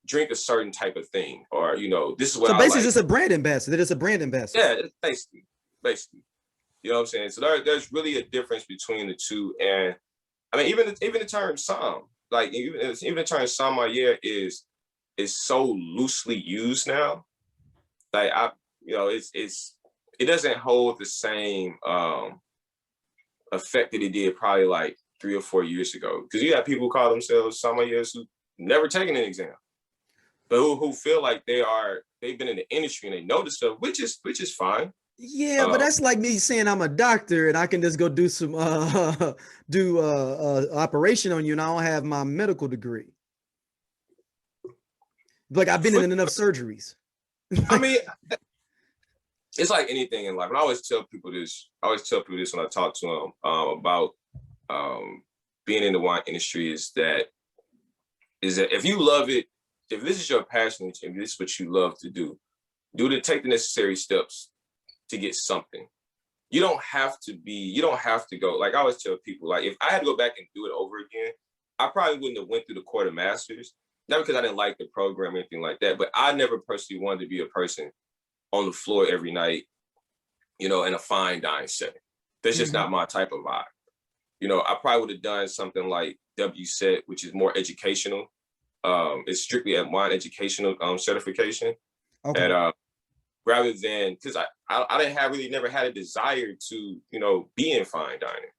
Speaker 2: drink a certain type of thing, or, you know, this is what. So
Speaker 1: basically, it's a brand ambassador. It's a brand ambassador.
Speaker 2: Yeah, basically. You know what I'm saying? So there's really a difference between the two, and I mean, even the term som, like even the term sommelier is so loosely used now. Like it doesn't hold the same effect that it did probably like 3 or 4 years ago. Because you have people who call themselves sommeliers who never taken an exam, but who feel like they've been in the industry and they know the stuff, which is fine.
Speaker 1: Yeah, but that's like me saying I'm a doctor and I can just go do some operation on you and I don't have my medical degree. Like I've been in enough surgeries.
Speaker 2: I mean, it's like anything in life. And I always tell people this when I talk to them about being in the wine industry is that if you love it, if this is your passion, if this is what you love to do, take the necessary steps to get something. You don't have to go. Like I always tell people, like if I had to go back and do it over again, I probably wouldn't have went through the Court of Masters. Not because I didn't like the program or anything like that, but I never personally wanted to be a person on the floor every night, you know, in a fine dining setting. That's just not my type of vibe. You know, I probably would have done something like WSET, which is more educational. It's strictly a wine educational certification. Okay. And rather than, because I didn't never had a desire to, you know, be in fine dining.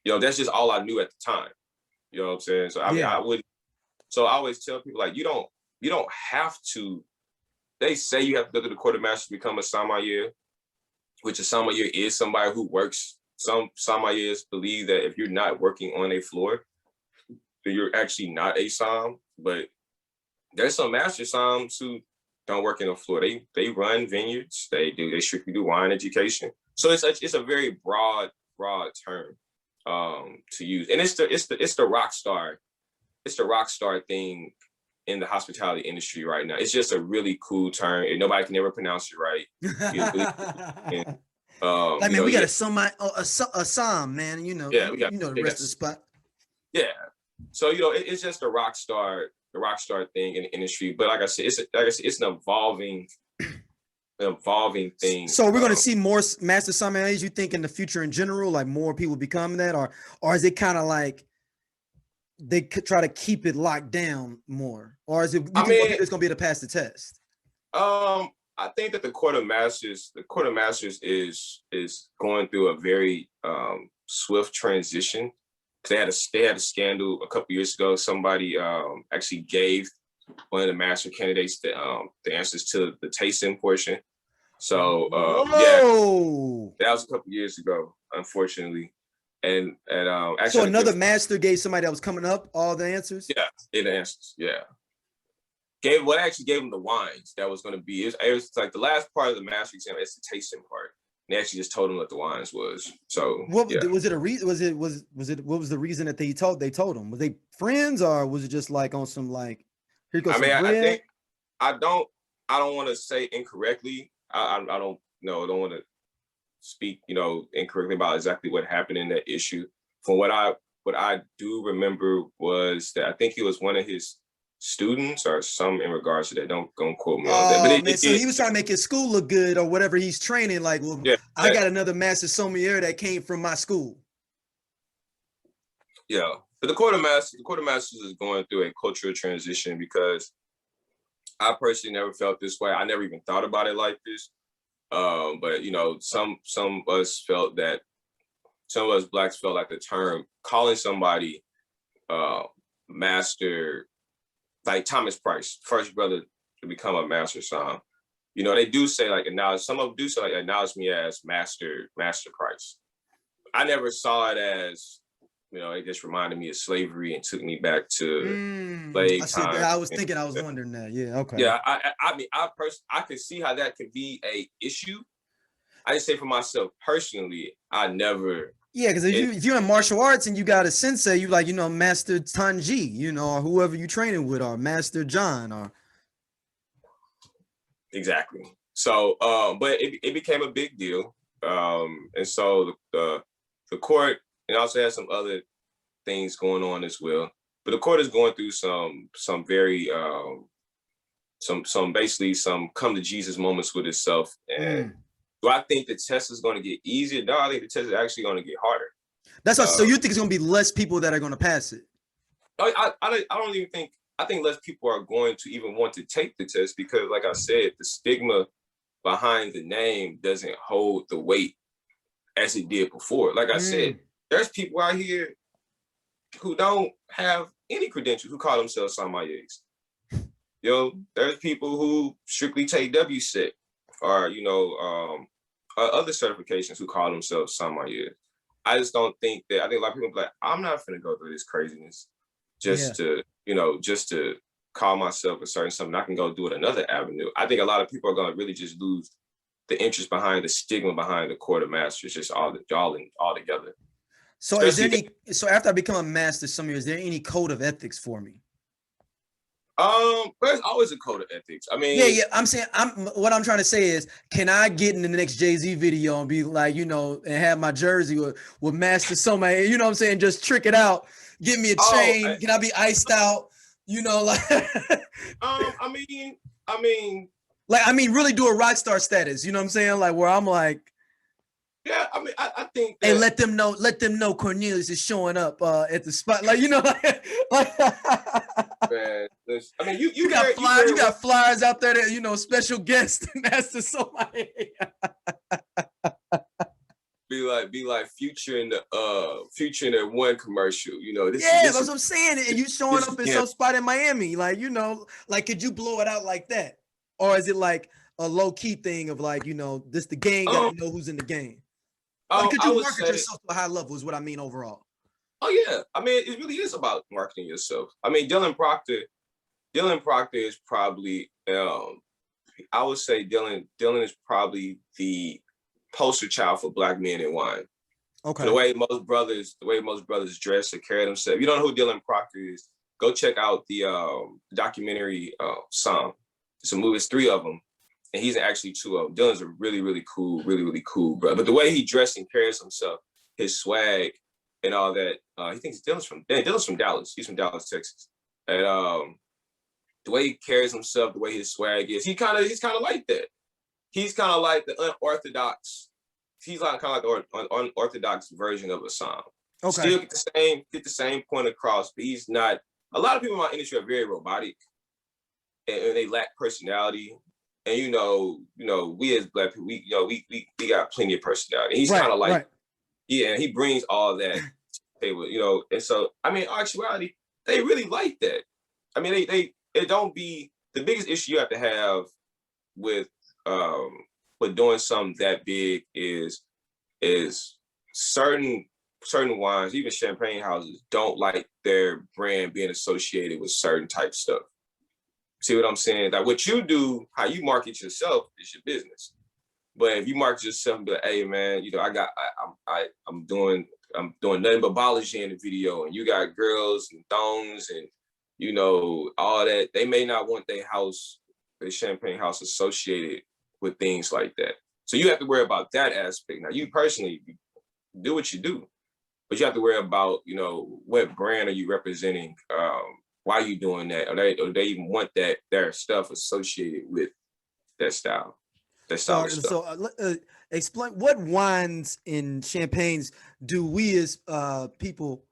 Speaker 2: You know, that's just all I knew at the time. You know what I'm saying? So I mean, I wouldn't. So I always tell people, like, you don't have to. They say you have to go to the Court of Masters to become a sommelier, which a sommelier is somebody who works. Some sommeliers believe that if you're not working on a floor, then you're actually not a som. But there's some master soms who don't work in the floor. They run vineyards. They strictly do wine education. So it's a very broad term to use, and it's the rock star. It's the rock star thing in the hospitality industry right now. It's just a really cool term, and nobody can ever pronounce it right.
Speaker 1: Like, man, we got a som, man. You know, the rest of the spot.
Speaker 2: Yeah. So you know, it's just a rock star thing in the industry. But like I said, it's an evolving thing.
Speaker 1: So we're going to see more master sommeliers, you think, in the future in general, like more people becoming that, or is it kind of like they could try to keep it locked down more, or is it? It's going to be to pass the test.
Speaker 2: I think that the Court of Masters is going through a very swift transition. Because they had a scandal a couple years ago. Somebody actually gave one of the master candidates the answers to the tasting portion. So that was a couple years ago, unfortunately. And actually,
Speaker 1: so another master gave somebody that was coming up all the answers.
Speaker 2: Yeah, the answers. Yeah, gave them the wines that was going to be. It was like the last part of the master exam. It's the tasting part. They actually just told him what the wines was. So
Speaker 1: was it a reason? What was the reason that they told him? Was they friends, or was it just like on some like? Here goes
Speaker 2: I don't want to say incorrectly. I don't know. I don't want to speak, you know, incorrectly about exactly what happened in that issue. From what I do remember was that I think it was one of his students or some in regards to that. Don't quote me on that. But
Speaker 1: so he was trying to make his school look good or whatever he's training. Like, well, I got another master sommelier that came from my school.
Speaker 2: Yeah, but the Court of Masters is going through a cultural transition because I personally never felt this way. I never even thought about it like this. But you know, some of us Blacks felt like the term calling somebody master, like Thomas Price, first brother to become a master som. You know, they do say like acknowledge. Some of them do say like acknowledge me as master Price. I never saw it as, it just reminded me of slavery and took me back to slave time.
Speaker 1: I was thinking, I was wondering that. Yeah, okay.
Speaker 2: Yeah, I mean, I could see how that could be a issue. I just say for myself personally, I never.
Speaker 1: Yeah, because if you're in martial arts and you got a sensei, you like, Master Tanji, or whoever you training with, or Master John, or.
Speaker 2: Exactly. So, but it became a big deal. And so the court, and also has some other things going on as well. But the court is going through some very basically some come to Jesus moments with itself. And do I think the test is going to get easier? No, I think the test is actually going to get harder.
Speaker 1: That's what. So you think it's going to be less people that are going to pass it?
Speaker 2: I don't even think. I think less people are going to even want to take the test because, like I said, the stigma behind the name doesn't hold the weight as it did before. Like I said, there's people out here who don't have any credentials who call themselves sommeliers. There's people who strictly take WSET or other certifications who call themselves sommeliers. I just don't think that. I think a lot of people be like, I'm not finna go through this craziness just to call myself a certain something. I can go do it another avenue. I think a lot of people are gonna really just lose the interest behind the stigma behind the Court of Masters, just all together.
Speaker 1: So so after I become a master sommelier, is there any code of ethics for me?
Speaker 2: There's always a code of ethics. I mean,
Speaker 1: yeah. What I'm trying to say is, can I get in the next Jay-Z video and be like, and have my jersey with Master Sommelier, you know what I'm saying? Just trick it out, give me a chain. Can I be iced out? I mean, really do a rock star status. You know what I'm saying? Like where I'm like,
Speaker 2: yeah. I mean, I think.
Speaker 1: Hey, let them know Cornelius is showing up at the spot. Like
Speaker 2: Man, I mean, you
Speaker 1: got flyers out there that special guest Master Sommelier.
Speaker 2: Be like Future in the one commercial.
Speaker 1: That's what I'm saying. And you showing up in some spot in Miami, like could you blow it out like that, or is it like a low key thing of like this the game got to know who's in the game? Like, could you market yourself to a high level? Is what I mean overall.
Speaker 2: Oh yeah, I mean it really is about marketing yourself. I mean Dylan Proctor is probably I would say Dylan is probably the poster child for Black men in wine.
Speaker 1: Okay.
Speaker 2: The way most brothers dress or carry themselves. If you don't know who Dylan Proctor is, go check out the documentary Somm. It's a movie. It's 3 of them, and he's actually 2 of them. Dylan's a really cool brother. But the way he dressed and carries himself, his swag and all that, he thinks Dylan's from Dallas. He's from Dallas, Texas, and the way he carries himself, the way his swag is, he's kind of like that. He's kind of like the unorthodox. He's like kind of like the unorthodox version of a Somm. Okay. Still get the same point across, but he's not. A lot of people in my industry are very robotic, and they lack personality. And we as Black people, we got plenty of personality. And he's kind of like, and he brings all that to the table, And so, I mean, in actuality, they really like that. I mean, it don't be the biggest issue you have to have with doing something that big is certain wines, even champagne houses, don't like their brand being associated with certain type stuff. See what I'm saying? Like what you do, how you market yourself is your business. But if you market yourself and be like, hey man, I'm doing nothing but biology in the video, and you got girls and thongs and all that, they may not want their champagne house associated with things like that. So you have to worry about that aspect. Now you personally do what you do, but you have to worry about, what brand are you representing? Why are you doing that? Or they even want their stuff associated with that style.
Speaker 1: Explain what wines and champagnes do we as people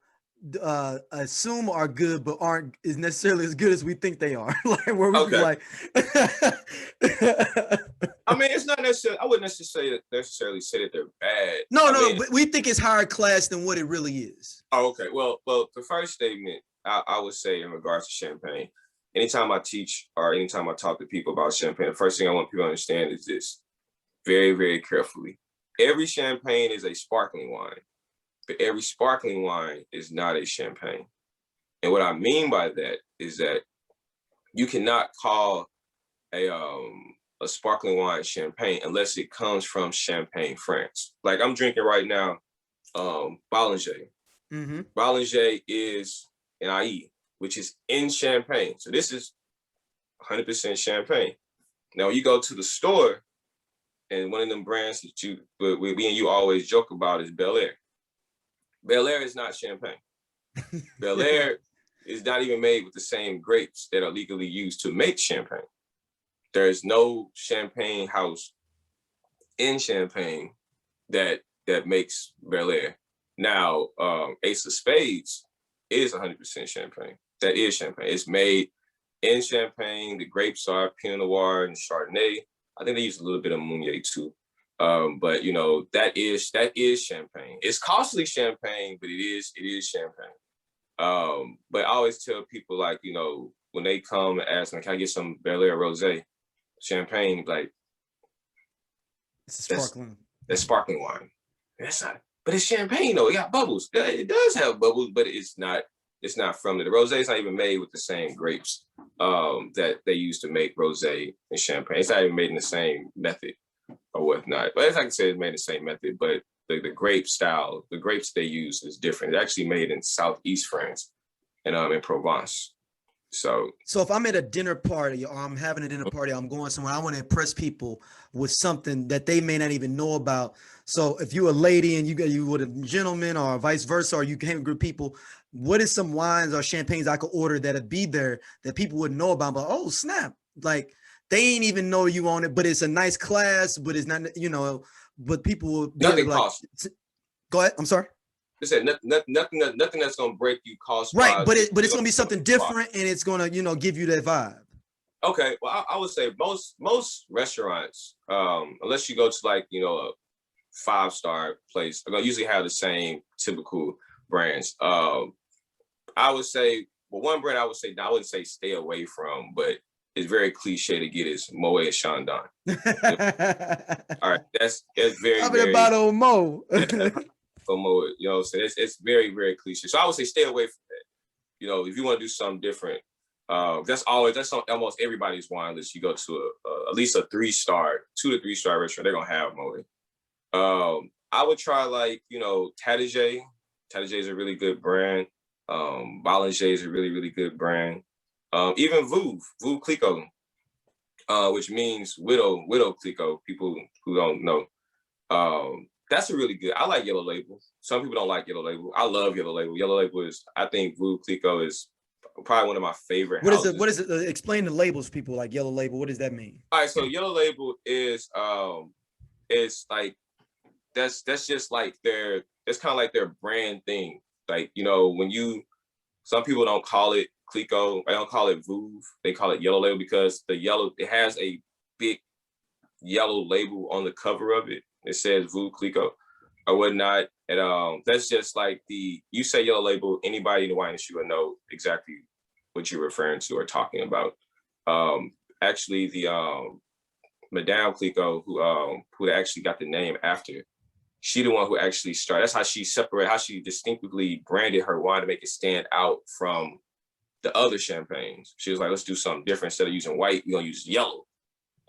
Speaker 1: assume are good, but aren't is necessarily as good as we think they are. Like where we be like,
Speaker 2: I mean, it's not necessarily. I wouldn't necessarily say that they're bad.
Speaker 1: No, but we think it's higher class than what it really is.
Speaker 2: Oh, okay. Well, the first statement I would say in regards to champagne, anytime I teach or anytime I talk to people about champagne, the first thing I want people to understand is this: very, very carefully. Every champagne is a sparkling wine. but every sparkling wine is not a champagne. And what I mean by that is that you cannot call a sparkling wine champagne unless it comes from Champagne, France. Like I'm drinking right now, Bollinger.
Speaker 1: Mm-hmm.
Speaker 2: Bollinger is an IE, which is in Champagne. So this is 100% Champagne. Now you go to the store, and one of them brands that we and you always joke about is Bel Air. Bel Air is not Champagne. Bel Air is not even made with the same grapes that are legally used to make Champagne. There is no champagne house in Champagne that makes Bel Air. Now, Ace of Spades is 100% Champagne. That is Champagne. It's made in Champagne. The grapes are Pinot Noir and Chardonnay. I think they use a little bit of Meunier too. But you know, that is Champagne. It's costly Champagne, but it is Champagne. But I always tell people, like, you know, when they come and ask me, can I get some Bel Air Rosé Champagne? Like,
Speaker 1: It's sparkling.
Speaker 2: That's sparkling wine. That's not, but it's Champagne though. It got bubbles. It does have bubbles, but it's not from it. The rosé is not even made with the same grapes that they use to make rosé and Champagne. It's not even made in the same method or whatnot. But as I can say, it's made in the same method, but the grape style, the grapes they use is different. It's actually made in Southeast France and in Provence. So
Speaker 1: if I'm at a dinner party or I'm having a dinner party, I'm going somewhere, I want to impress people with something that they may not even know about. So if you're a lady and you with a gentleman or vice versa, or you came with a group of people, what is some wines or champagnes I could order that'd be there that people wouldn't know about? But oh snap, like they ain't even know you on it, but it's a nice class, but it's not, you know, but people will be
Speaker 2: nothing
Speaker 1: like,
Speaker 2: costs.
Speaker 1: Go ahead. I'm sorry.
Speaker 2: I said nothing that's gonna break you cost.
Speaker 1: Right, but it's gonna be something different, and it's gonna, you know, give you that vibe.
Speaker 2: Okay, well, I would say most restaurants, unless you go to like, you know, a 5-star place, are gonna usually have the same typical brands. I would say, well, one brand I wouldn't say stay away from, but it's very cliche to get is Moet and Chandon. All right, that's very.
Speaker 1: I'm about old Mo.
Speaker 2: Moet, you know, so it's very, very cliche. So I would say stay away from that. You know, if you want to do something different, that's on almost everybody's wine list. You go to at least a 3-star, 2 to 3-star restaurant, they're gonna have Moet. I would try, like, you know, Tadige. Tadige is a really good brand. Bollinger is a really, really good brand. Even Veuve Clicquot, which means widow Clicquot. People who don't know, that's a really good. I like Yellow Label. Some people don't like Yellow Label. I love Yellow Label. Yellow Label is, I think Veuve Clicquot is probably one of my favorite.
Speaker 1: What houses. What is it? Explain the labels, people, like Yellow Label. What does that mean?
Speaker 2: All right, so Yellow Label is like that's just like it's kind of like their brand thing. Like, you know, some people don't call it Clicquot, they don't call it Veuve, they call it Yellow Label because it has a big yellow label on the cover of it. It says Veuve Clicquot or whatnot. And that's just like you say Yellow Label, anybody in the wine industry will know exactly what you're referring to or talking about. Actually, the Madame Clicquot, who actually got the name after, she the one who actually started. That's how she distinctively branded her wine to make it stand out from the other champagnes. She was like, let's do something different. Instead of using white, we're gonna use yellow.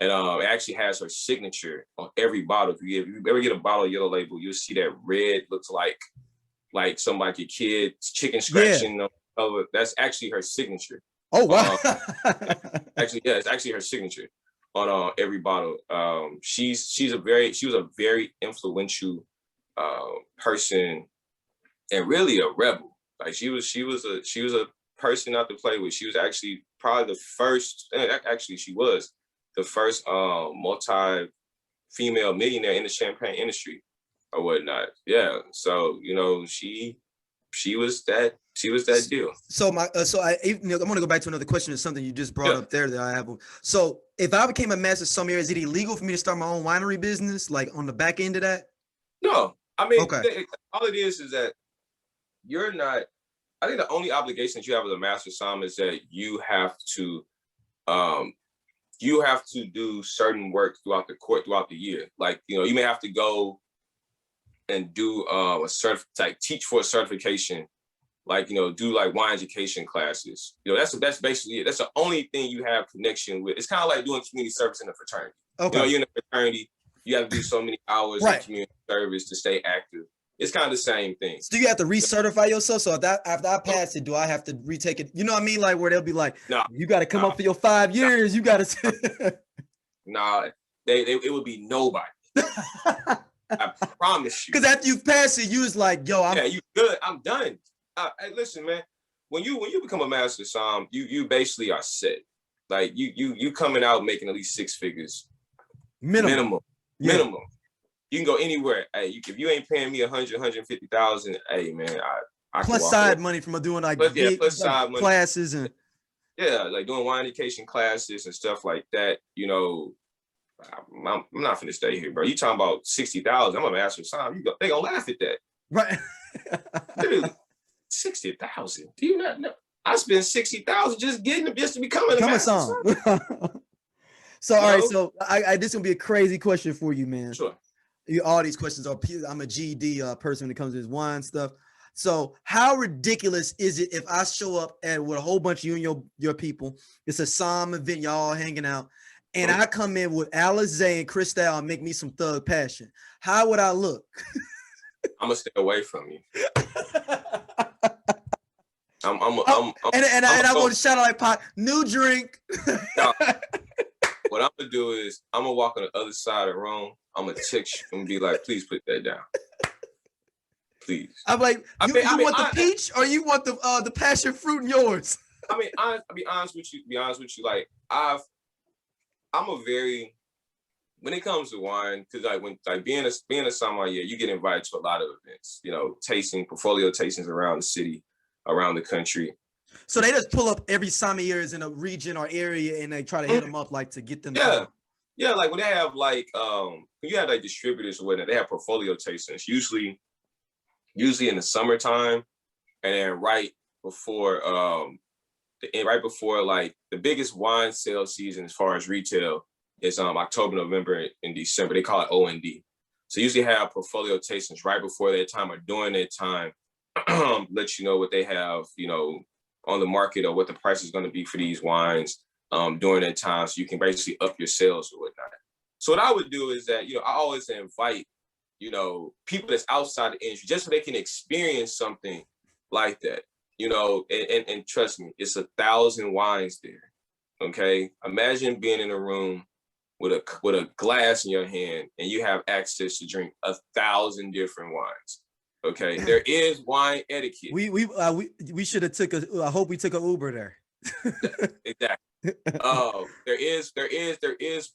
Speaker 2: And it actually has her signature on every bottle. If you ever get a bottle of Yellow Label, you'll see that red looks like some like your kid's chicken scratching. Yeah. That's actually her signature.
Speaker 1: Oh wow!
Speaker 2: It's actually her signature on every bottle. She was a very influential person and really a rebel. Like she was a person not to play with. She was actually probably the first. Actually, she was the first multi-female millionaire in the champagne industry or whatnot. Yeah. So, you know, she was that deal.
Speaker 1: So I'm going to go back to another question. It's something you just brought up there that I have. So if I became a master sommelier, is it illegal for me to start my own winery business, like on the back end of that?
Speaker 2: No, I mean,
Speaker 1: okay.
Speaker 2: All it is that you're not. I think the only obligation that you have as a master somm is that you have to do certain work throughout the year. Like, you know, you may have to go and do like teach for a certification, like, do like wine education classes. That's basically it. That's the only thing you have connection with. It's kind of like doing community service in a fraternity.
Speaker 1: Okay.
Speaker 2: You're in a fraternity, you have to do so many hours of community service to stay active. It's kind of the same thing.
Speaker 1: So do you have to recertify yourself? So after I pass it, do I have to retake it? You know what I mean? Like where they'll be like, no, you got to come up for your 5 years. You got to.
Speaker 2: Nah, it would be nobody. I promise you.
Speaker 1: Because after you pass it, you was like, yo,
Speaker 2: you good. I'm done. Hey, listen, man. When you become a master somm, you basically are set. Like you coming out making at least 6 figures. Minimum. Yeah. Minimum. You can go anywhere. Hey, if you ain't paying me 150,000, hey man, I
Speaker 1: plus side money from doing like
Speaker 2: plus side money.
Speaker 1: Classes and
Speaker 2: like doing wine education classes and stuff like that. I'm not finna stay here, bro. You talking about 60,000? I'm a master somm. They gonna laugh at that,
Speaker 1: right?
Speaker 2: Dude, 60,000. Do you not know? I spent 60,000 just to becoming a master somm.
Speaker 1: So all right, so I this is gonna be a crazy question for you, man.
Speaker 2: Sure.
Speaker 1: All these questions are. I'm a GED person when it comes to this wine stuff. So how ridiculous is it if I show up with a whole bunch of you and your people? It's a somm event, y'all all hanging out, and I come in with Alizé and Cristal and make me some Thug Passion. How would I look?
Speaker 2: I'm gonna stay away from you. I
Speaker 1: want to shout out like pot new drink.
Speaker 2: No, what I'm gonna do is I'm gonna walk on the other side of the room. I'm gonna text you and be like, please put that down. Please.
Speaker 1: I'm like, you want the peach or you want the passion fruit in yours?
Speaker 2: I'll be honest with you. Like when it comes to wine, because being a sommelier, you get invited to a lot of events, portfolio tastings around the city, around the country.
Speaker 1: So they just pull up every sommeliers in a region or area and they try to hit them up to get them.
Speaker 2: Yeah, like when they have when you have distributors or whatnot, they have portfolio tastings, usually in the summertime, and then right before the biggest wine sale season as far as retail is October, November, and December. They call it O&D. So usually have portfolio tastings right before that time or during that time, let you know what they have, on the market or what the price is going to be for these wines during that time, so you can basically up your sales or whatnot. So what I would do is that, I always invite, people that's outside the industry just so they can experience something like that, and trust me, it's 1,000 wines there. Okay. Imagine being in a room with a glass in your hand and you have access to drink 1,000 different wines. Okay. There is wine etiquette.
Speaker 1: We should have I hope we took an Uber there.
Speaker 2: Exactly. There is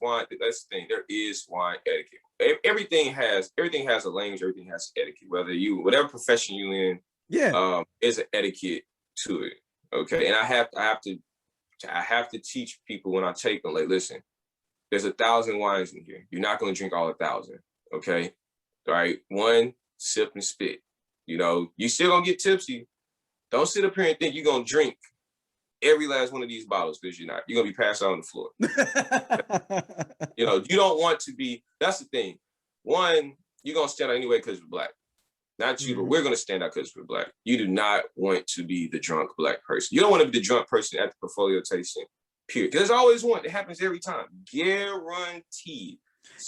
Speaker 2: wine. That's the thing. There is wine etiquette. Everything has a language. Everything has etiquette. Whatever profession you in, is an etiquette to it. Okay, and I have to teach people when I take them. Like, listen, there's 1,000 wines in here. You're not going to drink all 1,000. Okay, all right. One sip and spit. You still gonna get tipsy. Don't sit up here and think you're gonna drink every last one of these bottles, because you're not. You're gonna be passed out on the floor. You don't want to be. That's the thing. One, you're gonna stand out anyway because you're Black. Not you, but we're gonna stand out because we're Black. You do not want to be the drunk Black person. You don't want to be the drunk person at the portfolio tasting. Period. There's always one. It happens every time. Guaranteed.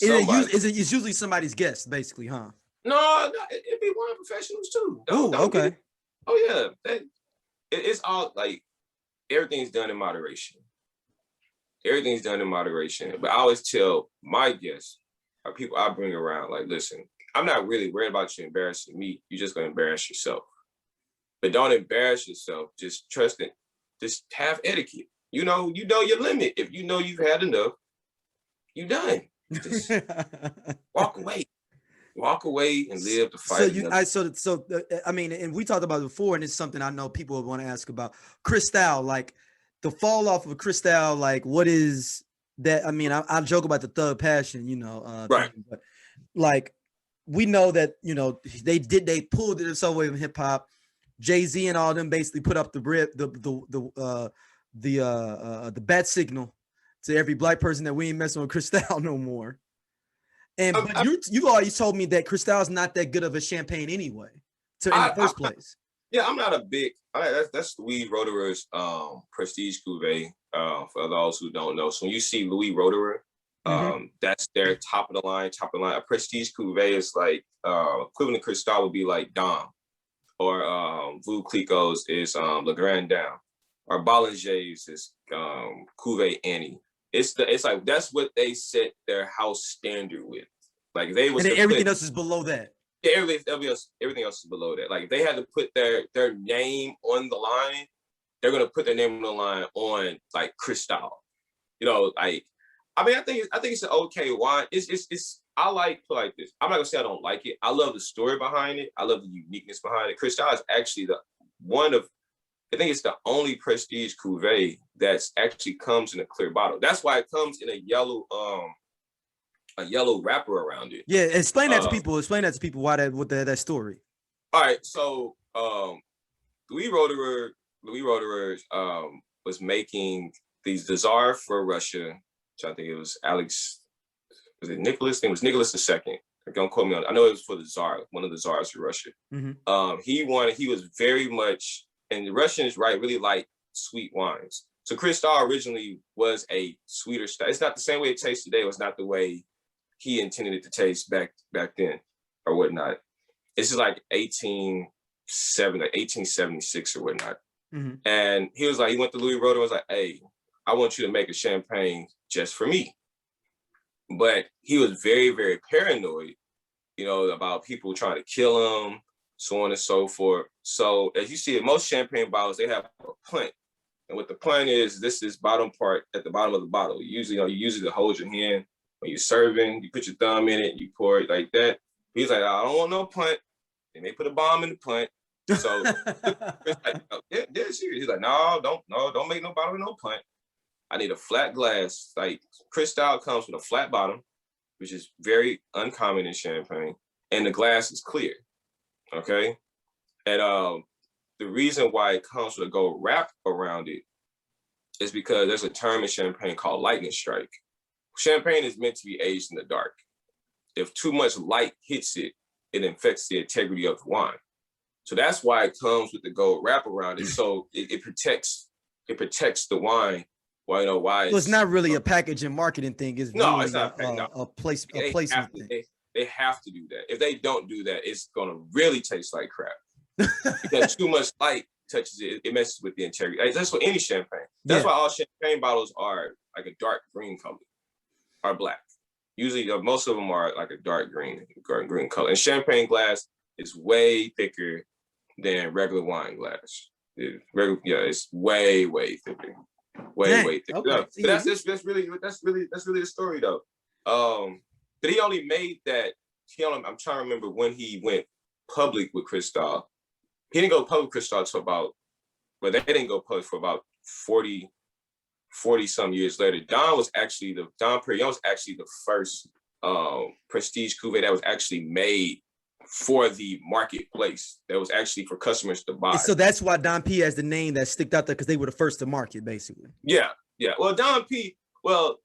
Speaker 1: It's usually somebody's guest, basically, huh?
Speaker 2: No, it'd be wine professionals too.
Speaker 1: Okay.
Speaker 2: Oh yeah, it's all like everything's done in moderation. Everything's done in moderation. But I always tell my guests, people I bring around, like, listen, I'm not really worried about you embarrassing me. You're just gonna embarrass yourself. But don't embarrass yourself. Just trust it. Just have etiquette. You know your limit. If you know you've had enough, you're done. Just walk away. Walk away and live the fight.
Speaker 1: And we talked about it before, and it's something I know people would want to ask about. Cristal, like the fall off of Cristal, like what is that? I mean, I joke about the Thug Passion,
Speaker 2: right?
Speaker 1: Thing, but like we know that they pulled it away from hip hop. Jay-Z and all them basically put up the bat signal to every Black person that we ain't messing with Cristal no more. And but you've always told me that Cristal's not that good of a champagne anyway, in the first place.
Speaker 2: Yeah, I'm not a big. That's Louis Roederer's prestige cuvee. For those who don't know, so when you see Louis Roederer, that's their top of the line. A prestige cuvee is like equivalent to Cristal would be like Dom, or Veuve Clicquot's is Le Grand Dame, or Bollinger's is Cuvée Annie. It's like that's what they set their house standard with. Like they was,
Speaker 1: and then everything else is below that.
Speaker 2: Yeah, everything else is below that. Like if they had to put their name on the line, they're gonna put their name on the line on like Cristal. You know, like I mean, I think it's an okay wine. It's I like this. I'm not gonna say I don't like it. I love the story behind it. I love the uniqueness behind it. Cristal is actually I think it's the only prestige cuvee that's actually comes in a clear bottle. That's why it comes in a yellow wrapper around it.
Speaker 1: Yeah, explain that to people. Explain that to people why that story.
Speaker 2: All right, so Louis Roederer was making these Czar for Russia, which I think it was Nicholas? It was Nicholas II. Don't quote me on it. I know it was for the Tsar, one of the Tsars for Russia. He was very much, and the Russians, right, really like sweet wines. So Cristal originally was a sweeter style. It's not the same way it tastes today. It was not the way he intended it to taste back then or whatnot. This is like 1876 or whatnot. And he went to Louis Roederer and was like, hey, I want you to make a champagne just for me. But he was very, very paranoid, about people trying to kill him, so on and so forth. So as you see in most champagne bottles, they have a plant. And what the plant is, this is bottom part at the bottom of the bottle. You use it to hold your hand. When you're serving, you put your thumb in it, you pour it like that. He's like, I don't want no plant. And they put a bomb in the plant. So it's like, yeah, serious. He's like, no, don't make no bottle with no plant. I need a flat glass. Like Cristal comes with a flat bottom, which is very uncommon in champagne, and the glass is clear. Okay, and the reason why it comes with a gold wrap around it is because there's a term in champagne called lightning strike. Champagne is meant to be aged in the dark. If too much light hits it, it affects the integrity of the wine. So that's why it comes with the gold wrap around it. So it protects the wine. Why
Speaker 1: So it's not really a package and marketing thing. It's really
Speaker 2: it's not
Speaker 1: a placement thing.
Speaker 2: They have to do that. If they don't do that, it's gonna really taste like crap. Because too much light touches it, it messes with the integrity. That's for any champagne. That's why all champagne bottles are like a dark green color or black. Usually, most of them are like a dark green color. And champagne glass is way thicker than regular wine glass. It's way thicker. Way thicker. Okay. But that's really the story though. But he only made that. I'm trying to remember when he went public with Cristal. He didn't go public with Cristal until they didn't go public for about 40 some years later. Dom Perignon was actually the first prestige cuvee that was actually made for the marketplace. That was actually for customers to buy.
Speaker 1: And so that's why Dom P has the name that sticked out there, because they were the first to market, basically.
Speaker 2: Yeah. Well, Dom P. Well,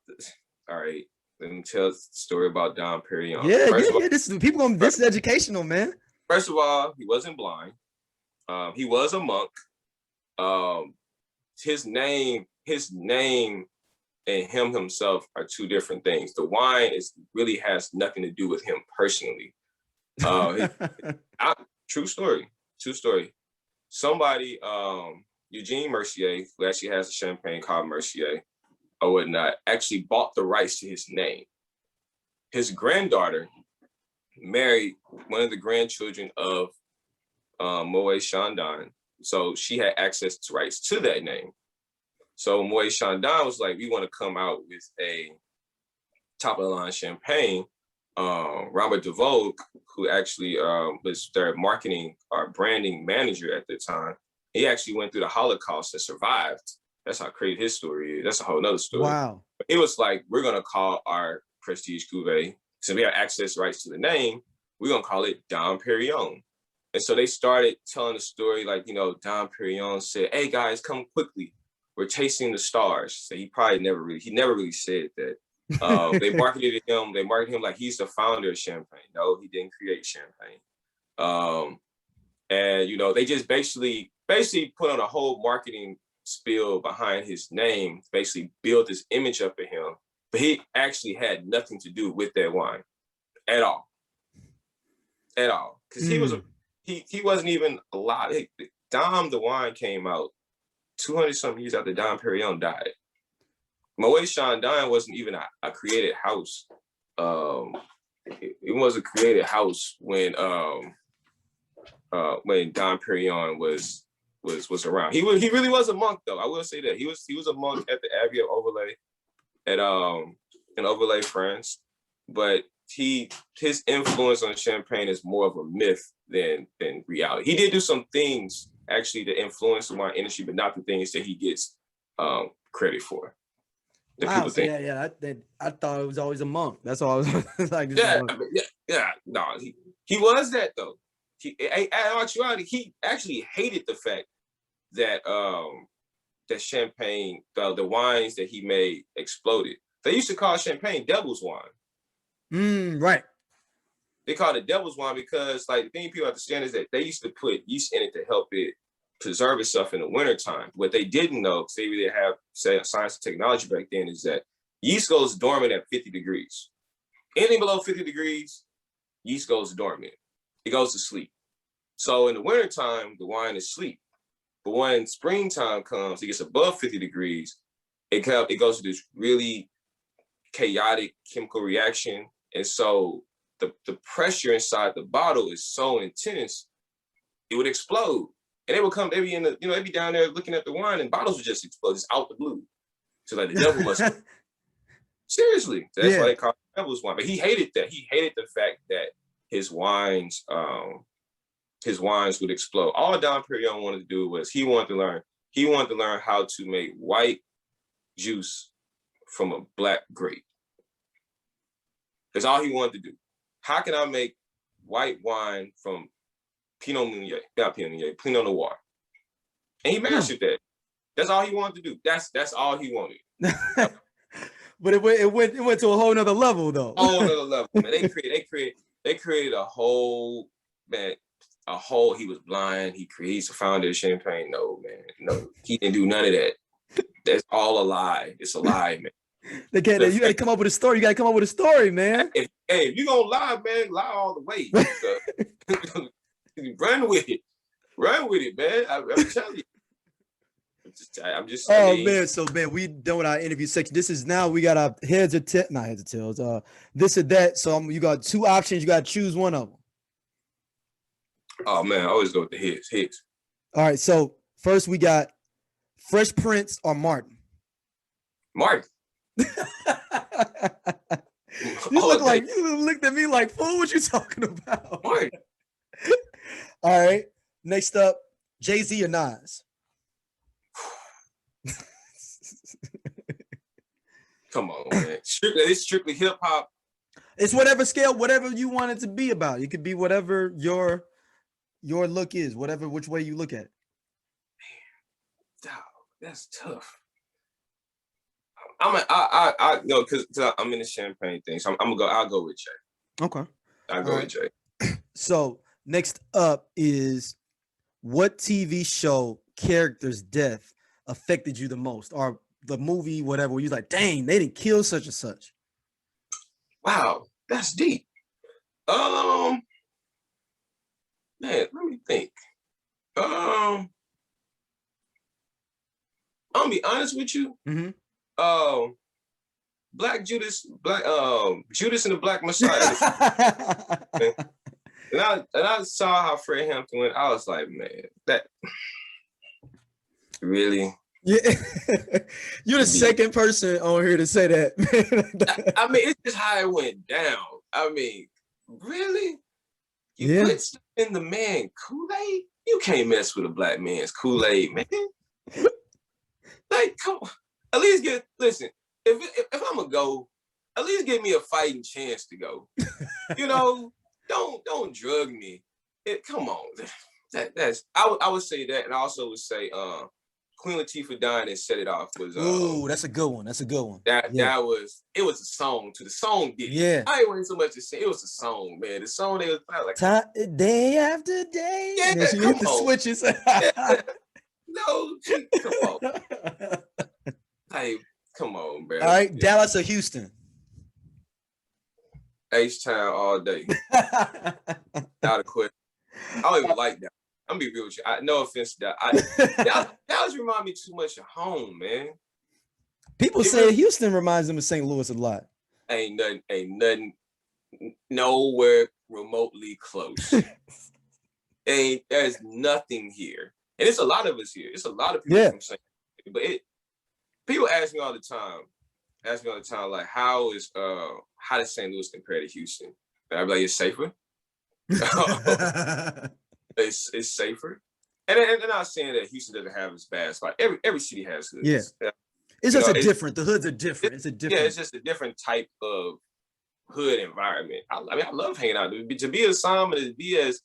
Speaker 2: all right. Let me tell the story about Dom Perignon.
Speaker 1: This is educational, man.
Speaker 2: First of all, he wasn't blind. He was a monk. His name and him himself are two different things. The wine really has nothing to do with him personally. True story. Somebody, Eugene Mercier, who actually has a champagne called Mercier or whatnot, actually bought the rights to his name. His granddaughter married one of the grandchildren of Moet Chandon, so she had access to rights to that name. So Moet Chandon was like, we want to come out with a top of the line champagne. Robert DeVoe, who actually was their marketing or branding manager at the time, he actually went through the Holocaust and survived. That's how crazy his story is. That's a whole nother story.
Speaker 1: Wow.
Speaker 2: It was like, we're going to call our prestige cuvee, since we have access rights to the name, we're going to call it Dom Perignon. And so they started telling the story like, Dom Perignon said, hey guys, come quickly. We're chasing the stars. So he never really said that. They marketed him like he's the founder of champagne. No, he didn't create champagne. And you know, they just basically put on a whole marketing spiel behind his name, basically build this image up of him, but he actually had nothing to do with that wine at all. Because he wasn't even alive. Dom the wine came out 200 something years after Dom Perignon died. Moet Chandon wasn't even a created house. It was a created house when Dom Perignon was around. He really was a monk, though. I will say that he was a monk at the Abbey of Overlay in Overlay, France. But his influence on champagne is more of a myth than reality. He did do some things actually to influence the wine industry, but not the things that he gets credit for.
Speaker 1: Wow, so I thought it was always a monk. That's all I was like.
Speaker 2: No, he was that though. In actuality, he actually hated the fact that that champagne, the wines that he made exploded. They used to call champagne devil's wine.
Speaker 1: Right.
Speaker 2: They called it devil's wine because, like, the thing people understand is that they used to put yeast in it to help it preserve itself in the wintertime. What they didn't know, because they really have science and technology back then, is that yeast goes dormant at 50 degrees. Anything below 50 degrees, yeast goes dormant. It goes to sleep. So in the wintertime, the wine is asleep. But when springtime comes, it gets above 50 degrees, it goes to this really chaotic chemical reaction. And so the pressure inside the bottle is so intense, it would explode. And they'd be down there looking at the wine and bottles would just explode, just out the blue. So like the devil must seriously. That's why they call it devil's wine. But he hated that. He hated the fact that his wines would explode. All Dom Perignon wanted to do was he wanted to learn how to make white juice from a black grape. That's all he wanted to do. How can I make white wine from Pinot Noir? And he mastered that. That's all he wanted to do. That's all he wanted.
Speaker 1: But it went to a whole nother level though.
Speaker 2: A whole nother level, man. They created a whole, he was blind. He's the founder of champagne. No, man. No, he didn't do none of that. That's all a lie. It's a lie, man.
Speaker 1: You got to come up with a story. You got to come up with a story, man.
Speaker 2: If you're going to lie, man, lie all the way. Run with it, man. I'm telling you. I'm just.
Speaker 1: Man. So, man, we done with our interview section. This is now we got our heads or tails. This or that. So you got two options. You got to choose one of them.
Speaker 2: Oh man, I always go with the heads.
Speaker 1: All right. So first we got Fresh Prince or Martin.
Speaker 2: Martin.
Speaker 1: You looked at me like, fool, what you talking about?
Speaker 2: Martin.
Speaker 1: All right. Next up, Jay-Z or Nas?
Speaker 2: Come on, man. It's strictly hip hop.
Speaker 1: It's whatever scale, whatever you want it to be about. It could be whatever your look is, which way you look at it.
Speaker 2: Man, dog, that's tough. I know because I'm in the champagne thing, so I'll go with Jay.
Speaker 1: Okay.
Speaker 2: I'll go with Jay.
Speaker 1: So next up is, what TV show character's death affected you the most, or the movie, whatever, where you're like, dang, they didn't kill such and such?
Speaker 2: Wow, that's deep. Man, let me think. I'm gonna be honest with you.
Speaker 1: Mm-hmm.
Speaker 2: Judas and the Black Messiah. and I saw how Fred Hampton went. I was like, man, that really.
Speaker 1: Yeah, you're the second person on here to say that.
Speaker 2: I mean, it's just how it went down. I mean, really? You put stuff in the man Kool-Aid? You can't mess with a black man's Kool-Aid, man. Like, come on. At least listen, if I'm gonna go, at least give me a fighting chance to go. You know, don't drug me. Come on. I would say that, and I also would say Queen Latifah dying and set it off was
Speaker 1: Ooh, that's a good one. That's a good one.
Speaker 2: That was a song to the song did it.
Speaker 1: Yeah.
Speaker 2: I ain't waiting so much to say it was a song, man. The song they was like
Speaker 1: day after day.
Speaker 2: Yeah,
Speaker 1: and then she hit the switches.
Speaker 2: Yeah. No, come on. Hey, come on, man.
Speaker 1: All right, Dallas or Houston?
Speaker 2: H-Town all day. Not a question. I don't even like that. I'm gonna be real with you. No offense to that. Dallas remind me too much of home, man.
Speaker 1: People say Houston reminds them of St. Louis a lot.
Speaker 2: Ain't nothing nowhere remotely close. There's nothing here. And it's a lot of us here. It's a lot of people from St. Louis. But people ask me all the time, like, how does St. Louis compare to Houston? And I'm like, it's safer. It's safer. And I'm not saying that Houston doesn't have its bad spot. Every city has hoods.
Speaker 1: Yeah. It's just different. The hoods are different. It's a different.
Speaker 2: Yeah, it's just a different type of hood environment. I mean, I love hanging out. To be a Som and to be as,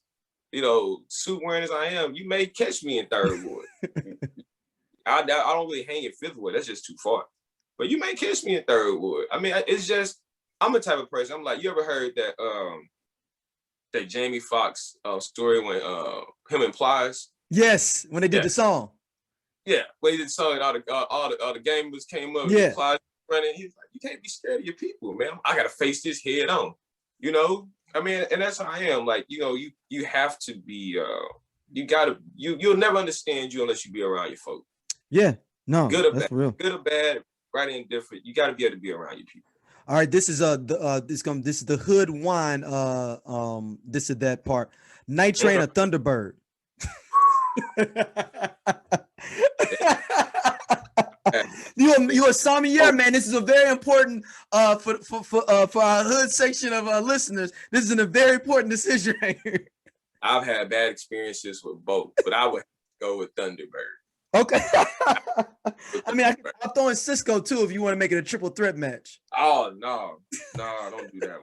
Speaker 2: suit wearing as I am, you may catch me in Third Ward. I don't really hang in Fifth Ward. That's just too far. But you may catch me in Third Ward. I mean, it's just, I'm the type of person. I'm like, you ever heard that Jamie Foxx story when him and Plies?
Speaker 1: Yes, when they did the song.
Speaker 2: Yeah, when he did the song and all the gamers came up.
Speaker 1: Yeah,
Speaker 2: Plies running. He's like, you can't be scared of your people, man. I gotta face this head on. I mean, and that's how I am. Like, you have to be. You'll never understand you unless you be around your folk.
Speaker 1: Yeah, no,
Speaker 2: good or
Speaker 1: that's
Speaker 2: bad,
Speaker 1: real.
Speaker 2: Good or bad, right or indifferent. You got to be able to be around your people.
Speaker 1: All right, this is this is the hood wine. This is that part. Night Train or Thunderbird. You a sommelier, man. This is a very important for our hood section of our listeners. This is a very important decision right here.
Speaker 2: I've had bad experiences with both, but I would go with Thunderbird.
Speaker 1: Okay. I mean, I'll throw in Cisco too if you want to make it a triple threat match.
Speaker 2: Oh no, don't do that.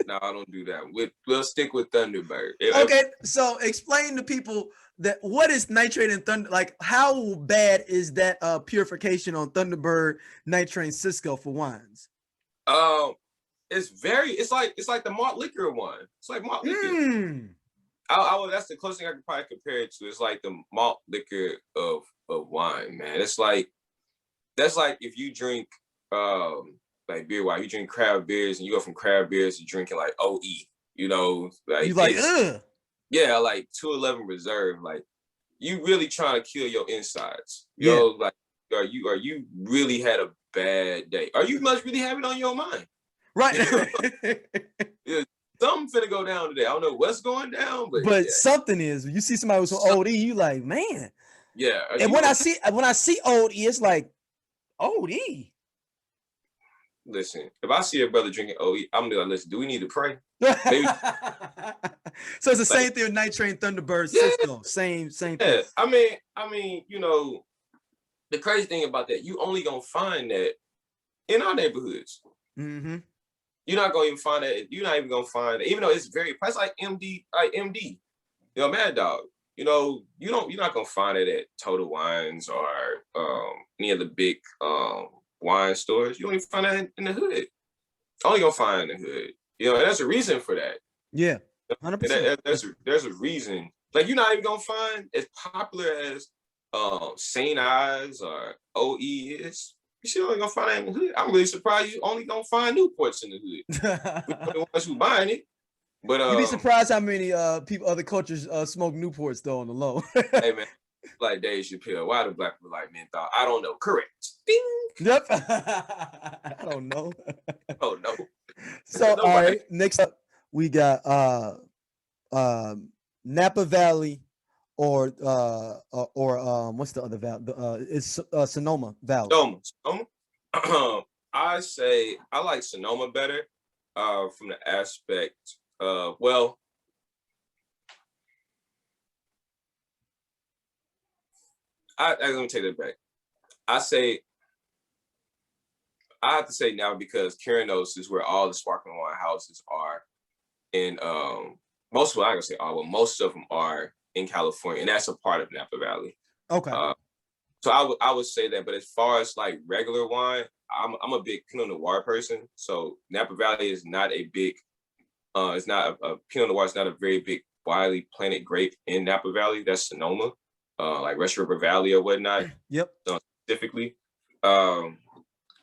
Speaker 2: No, I don't do that. We'll stick with Thunderbird.
Speaker 1: Okay, so explain to people that what is nitrate and thunder, like how bad is that purification on Thunderbird, nitrate, Cisco for wines?
Speaker 2: It's like the malt liquor one. It's like malt liquor. That's the closest thing I could probably compare it to. It's like the malt liquor of wine, man. It's like, that's like if you drink like beer wine, you drink craft beers and you go from craft beers to drinking like OE, like
Speaker 1: you like
Speaker 2: yeah, like 211 Reserve. Like, you really trying to kill your insides. You know, like, are you really had a bad day? Or you must really have it on your mind.
Speaker 1: Right.
Speaker 2: Something finna go down today. I don't know what's going down,
Speaker 1: but something is. You see somebody with some OD, you like, man.
Speaker 2: Yeah.
Speaker 1: And when I see OD, it's like OD.
Speaker 2: Listen, if I see a brother drinking OE, I'm gonna be like, listen, do we need to pray?
Speaker 1: Maybe. So it's the same thing with Nitrate, Thunderbird, Cisco. Same thing.
Speaker 2: I mean, the crazy thing about that, you only gonna find that in our neighborhoods.
Speaker 1: Mm-hmm.
Speaker 2: You're not gonna even find that. You're not even gonna find it, even though it's very. It's like MD, Mad Dog. You're not gonna find it at Total Wines or any of the big wine stores. You don't even find that in the hood. Only gonna find in the hood. And there's a reason for that.
Speaker 1: Yeah, 100%.
Speaker 2: There's a reason. Like, you're not even gonna find as popular as St. Ives or OE is. You only gonna find that in the hood. I'm really surprised you only gonna find Newports in the hood. We're the ones who buying it. But
Speaker 1: you'd be surprised how many people, other cultures, smoke Newports though on the low.
Speaker 2: Hey man, like Dave Chappelle. Why do black people like menthol? I don't know. Correct. Ding.
Speaker 1: Yep. I don't know.
Speaker 2: Oh no.
Speaker 1: So all right, next up we got Napa Valley or what's the other valley? It's Sonoma Valley.
Speaker 2: Sonoma. I like Sonoma better from the aspect of, well, I'm gonna take that back. I have to say now, because Kyrinos is where all the sparkling wine houses are in most of them, I'm gonna say all, but most of them are in California, and that's a part of Napa Valley.
Speaker 1: Okay.
Speaker 2: So I would say that. But as far as like regular wine, I'm a big Pinot Noir person. So Napa Valley is not a big, it's not a Pinot Noir is not a very big widely planted grape in Napa Valley. That's Sonoma, like Rush River Valley or whatnot.
Speaker 1: Yep.
Speaker 2: Specifically, I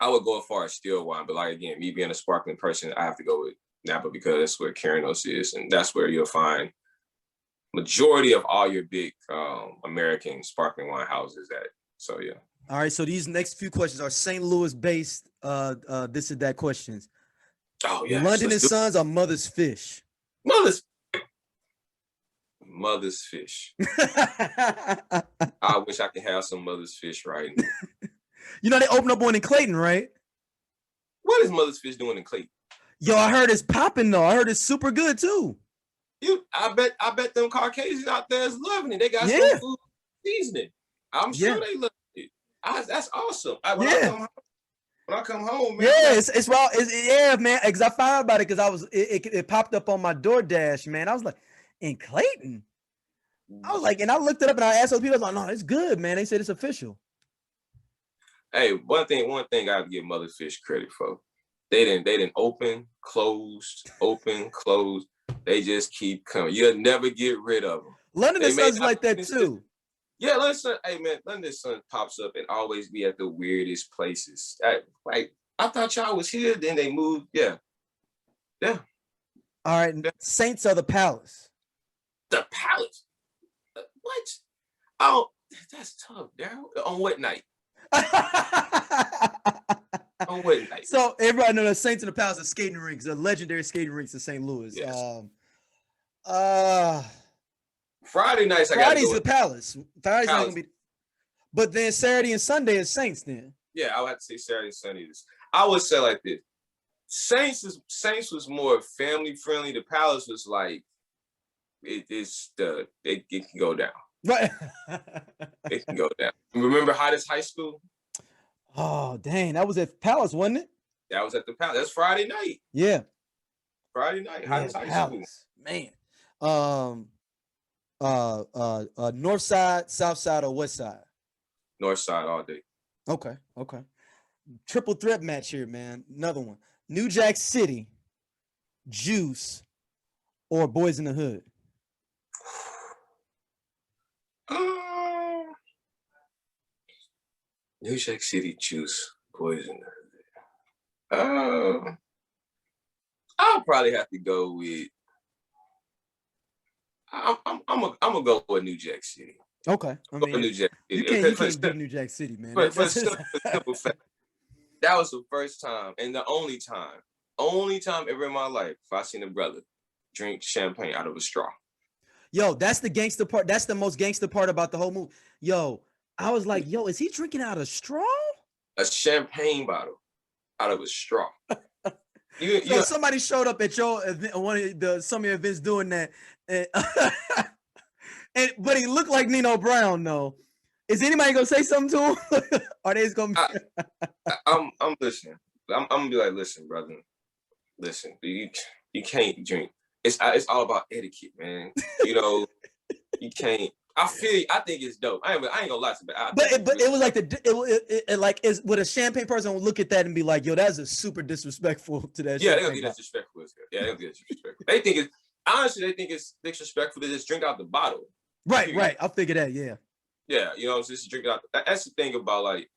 Speaker 2: would go as far as still wine, but like again, me being a sparkling person, I have to go with Napa because that's where Caranos is, and that's where you'll find majority of all your big American sparkling wine houses at. So yeah.
Speaker 1: All right. So these next few questions are St. Louis based. This is that questions.
Speaker 2: Oh yeah.
Speaker 1: London and Sons or Mother's Fish?
Speaker 2: Mother's Fish. I wish I could have some Mother's Fish right now.
Speaker 1: You know, they opened up one in Clayton, right?
Speaker 2: What is Mother's Fish doing in Clayton?
Speaker 1: Yo, I heard it's popping though. I heard it's super good too.
Speaker 2: I bet them Caucasians out there is loving it. They got some food seasoning. I'm sure they love it. That's awesome. When I come home, man.
Speaker 1: Yeah, it's raw. Yeah, man. Because I found out about it because it popped up on my DoorDash, man. I was like, in Clayton. I was like, and I looked it up and I asked those people, I was like, no, it's good, man. They said it's official.
Speaker 2: Hey, one thing I have to give Mother's Fish credit for. They didn't open, closed. They just keep coming. You'll never get rid of them.
Speaker 1: London and Sons like that too.
Speaker 2: Yeah, London. Hey man, London Sun pops up and always be at the weirdest places. I thought y'all was here, then they moved. Yeah. All
Speaker 1: right, Saints of the Palace.
Speaker 2: The Palace. What? Oh, that's tough, Darryl. On what night? On what night?
Speaker 1: So everybody knows the Saints of the Palace are skating rinks, the legendary skating rinks in St. Louis.
Speaker 2: Yes.
Speaker 1: Friday nights. Friday's the Palace. Friday's not gonna be. But then Saturday and Sunday is Saints. Then.
Speaker 2: Yeah, I would have to say Saturday and Sunday. I would say like this: Saints was more family friendly. The Palace was like it can go down.
Speaker 1: Right.
Speaker 2: It can go down. Remember Hottest High School?
Speaker 1: Oh dang, that was at Palace, wasn't it?
Speaker 2: That was at the Palace. That's Friday night.
Speaker 1: Yeah.
Speaker 2: Friday night. Hottest High School.
Speaker 1: Man. North side, south side, or west side?
Speaker 2: North side all day.
Speaker 1: Okay. Triple threat match here, man. Another one. New Jack City, Juice, or Boys in the Hood?
Speaker 2: New Jack City, Juice, Boys in the Hood. I'll probably have to go with. I'm gonna go with New Jack City.
Speaker 1: Okay, I mean,
Speaker 2: New Jack City.
Speaker 1: You can't beat New Jack City, man.
Speaker 2: For simple fact, that was the first time and the only time ever in my life if I seen a brother drink champagne out of a straw.
Speaker 1: Yo, that's the gangster part. That's the most gangster part about the whole movie. Yo, I was like, yo, is he drinking out of straw?
Speaker 2: A champagne bottle out of a straw.
Speaker 1: So somebody showed up at your event, one of the Sommelier events doing that, but he looked like Nino Brown. though. Is anybody gonna say something to him? Are they gonna?
Speaker 2: I'm listening. I'm gonna be like, listen, brother, listen. You can't drink. It's all about etiquette, man. You know, you can't. I think it's dope. I ain't gonna lie to you,
Speaker 1: but it was like it's what a champagne person would look at that and be like, yo, that's a super disrespectful to that.
Speaker 2: Yeah, they'll be disrespectful. Yeah, they'll be disrespectful. They think it's disrespectful to just drink out the bottle.
Speaker 1: Right. I'll figure that. Yeah.
Speaker 2: Yeah, you know, just drink out. That's the thing about like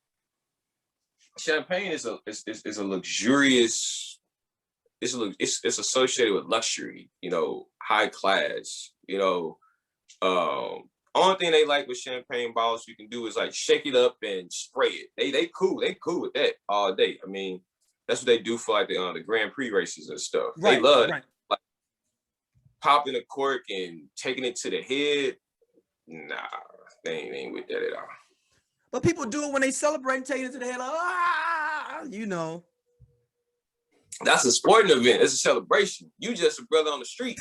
Speaker 2: champagne is a luxurious. It's associated with luxury. You know, high class. You know. Only thing they like with champagne bottles you can do is like shake it up and spray it. They cool with that all day. I mean, that's what they do for like the Grand Prix races and stuff. They love like popping a cork and taking it to the head. Nah, they ain't with that at all.
Speaker 1: But people do it when they celebrate and take it to the head. Like, you know.
Speaker 2: That's a sporting event. It's a celebration. You just a brother on the street.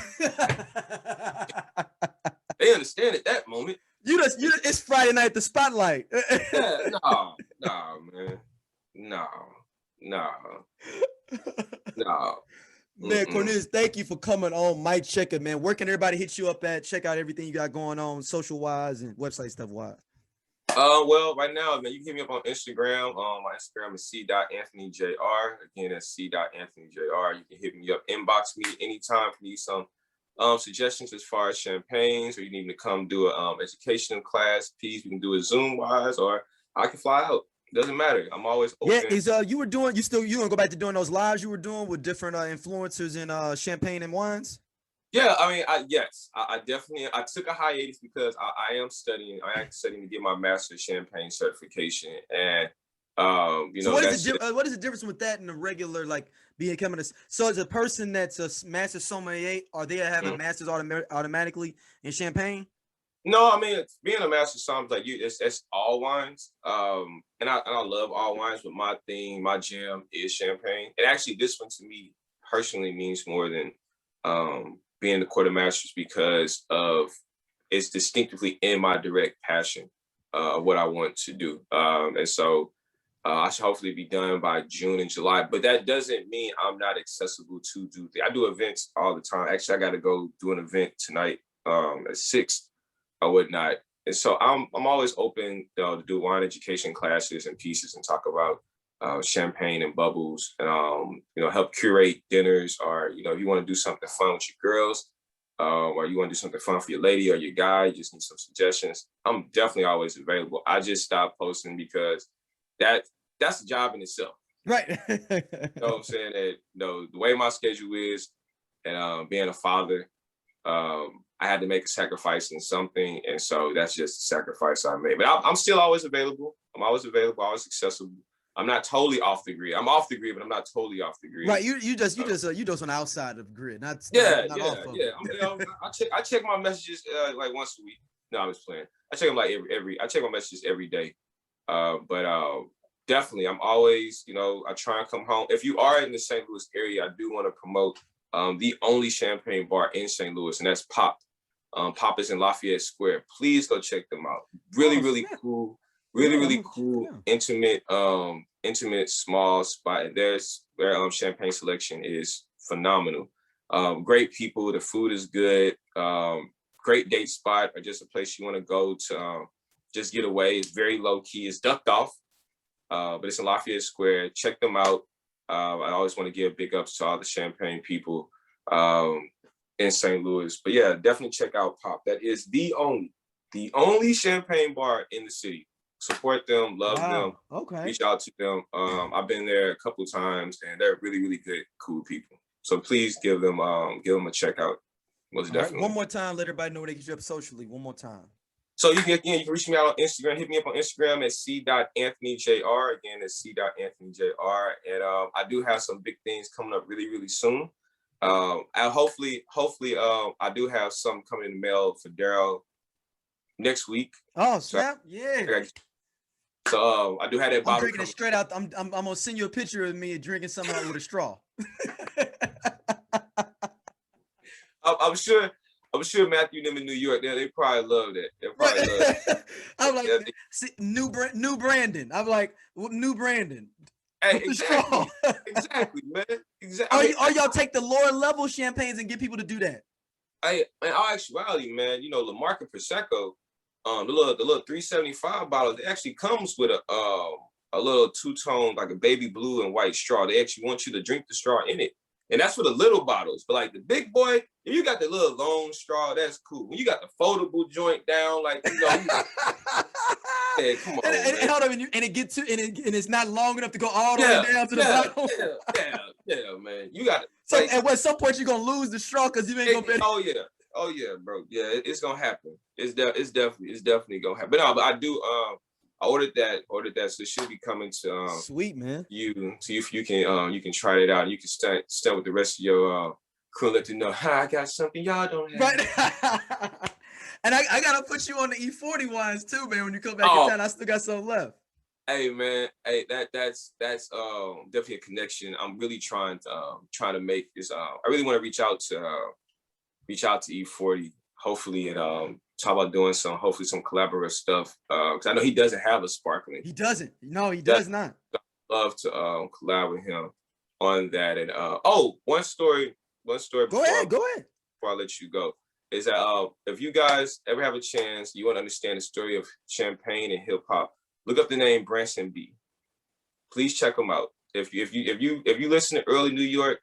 Speaker 2: They understand at that moment.
Speaker 1: It's Friday night at the spotlight.
Speaker 2: Yeah, no, man. No.
Speaker 1: Man, Cornelius, thank you for coming on Mic Checka, man. Where can everybody hit you up at? Check out everything you got going on social wise and website stuff wise.
Speaker 2: Well, right now, man, you can hit me up on Instagram. My Instagram is c.anthonyjr. Again, that's c.anthonyjr. You can hit me up, inbox me anytime if you need some suggestions as far as champagnes, or you need me to come do a educational class piece. We can do it Zoom wise, or I can fly out. Doesn't matter. I'm always open.
Speaker 1: Yeah, is you gonna go back to doing those lives you were doing with different influencers in champagne and wines?
Speaker 2: Yeah, I mean, I definitely took a hiatus because I am studying. I am studying to get my master's champagne certification, and
Speaker 1: So what is the difference with that and the regular like becoming a? So as a person that's a master sommelier, are they have a master's automatically in champagne?
Speaker 2: No, I mean, being a master sommelier, like it's all wines. And I love all wines, but my jam is champagne. And actually, this one to me personally means more than being the quartermasters because of it's distinctively in my direct passion what I want to do. And so I should hopefully be done by June and July, but that doesn't mean I'm not accessible to do things. I do events all the time. Actually, I got to go do an event tonight at 6 or whatnot. And so I'm always open to do wine education classes and pieces and talk about champagne and bubbles, and help curate dinners, or if you want to do something fun with your girls, or you want to do something fun for your lady or your guy, you just need some suggestions. I'm definitely always available. I just stopped posting because that's a job in itself.
Speaker 1: Right.
Speaker 2: You know what I'm saying? That the way my schedule is, and being a father, I had to make a sacrifice in something, and so that's just a sacrifice I made. But I'm still always available. I'm always available, always accessible. I'm not totally off the grid. I'm off the grid, but I'm not totally off the grid.
Speaker 1: Right. You just on the outside of the grid, not off of
Speaker 2: it. I check my messages like once a week. No, I was playing. I check them like I check my messages every day. But definitely, I'm always, I try and come home. If you are in the St. Louis area, I do want to promote the only champagne bar in St. Louis, and that's Pop. Pop is in Lafayette Square. Please go check them out. Really cool. Really cool, intimate, small spot. And their champagne selection is phenomenal. Great people. The food is good. Great date spot, or just a place you want to go to just get away. It's very low key. It's ducked off, but it's in Lafayette Square. Check them out. I always want to give big ups to all the champagne people in St. Louis. But yeah, definitely check out Pop. That is the only champagne bar in the city. Support them, love them.
Speaker 1: Okay.
Speaker 2: Reach out to them. I've been there a couple of times, and they're really good, cool people. So please give them a check out. Most definitely.
Speaker 1: Right, one more time, let everybody know where they can get you up socially. One more time.
Speaker 2: So you can reach me out on Instagram. Hit me up on Instagram at c.anthonyjr. Again, it's c.anthonyjr. And I do have some big things coming up really soon. And hopefully, I do have something coming in the mail for Darryl next week.
Speaker 1: Oh, snap! Yeah.
Speaker 2: So I do have that bottle.
Speaker 1: I'm drinking it straight out. I'm gonna send you a picture of me drinking something out with a straw.
Speaker 2: I'm sure Matthew and them in New York, they probably love that. They probably love that.
Speaker 1: I'm like, new Brandon. I'm like, new Brandon.
Speaker 2: Hey, exactly, man. Exactly.
Speaker 1: Or y'all take the lower level champagnes and get people to do that.
Speaker 2: Hey, in all actuality, man, Lamarca Prosecco, the little 375 bottles, it actually comes with a little two-tone, like a baby blue and white straw. They actually want you to drink the straw in it. And that's for the little bottles. But like the big boy, if you got the little long straw, that's cool. When you got the foldable joint down, like, yeah, come on,
Speaker 1: and hold on, and it gets to, and it's not long enough to go all the way down to the bottom.
Speaker 2: Yeah, man. You got it.
Speaker 1: So at some point you're gonna lose the straw because you ain't gonna be.
Speaker 2: Oh yeah, bro. Yeah, it's gonna happen. It's definitely gonna happen. But no, but I do. I ordered that, so it should be coming to
Speaker 1: sweet, man.
Speaker 2: You can try it out. You can stand with the rest of your crew, let them know, I got something y'all don't have.
Speaker 1: Right. And I gotta put you on the E40 wines too, man. When you come back in town, I still got some left.
Speaker 2: Hey, man. Hey, that's definitely a connection. I'm really trying to make this. I really want to reach out to E40, hopefully, and talk about doing some collaborative stuff. Because I know he doesn't have a sparkling.
Speaker 1: He doesn't. No, he does not.
Speaker 2: I'd love to collab with him on that. And one story.
Speaker 1: Go ahead.
Speaker 2: Before I let you go, is that if you guys ever have a chance, you want to understand the story of champagne and hip hop, look up the name Branson B. Please check him out. If you listen to early New York,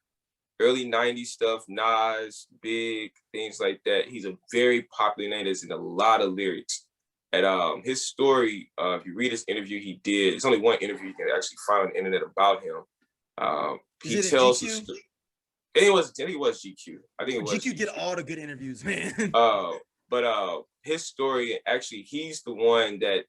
Speaker 2: early '90s stuff, Nas, Big, things like that, he's a very popular name that's in a lot of lyrics. And his story, if you read his interview he did, it's only one interview you can actually find on the internet about him. He tells the story. It was GQ. I think it was
Speaker 1: GQ. Get all the good interviews, man.
Speaker 2: But his story, actually, he's the one that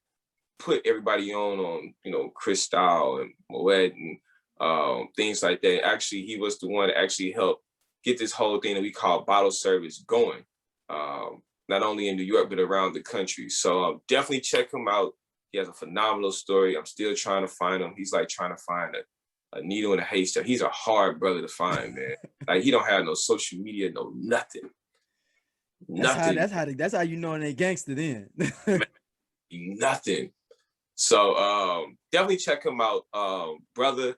Speaker 2: put everybody on Cristal and Moet and things like that. Actually, he was the one that actually helped get this whole thing that we call bottle service going, not only in New York, but around the country. So definitely check him out. He has a phenomenal story. I'm still trying to find him. He's like trying to find a needle in a haystack. He's a hard brother to find, man. Like, he don't have no social media, no nothing.
Speaker 1: That's how you know they gangster then.
Speaker 2: Nothing. So definitely check him out, brother.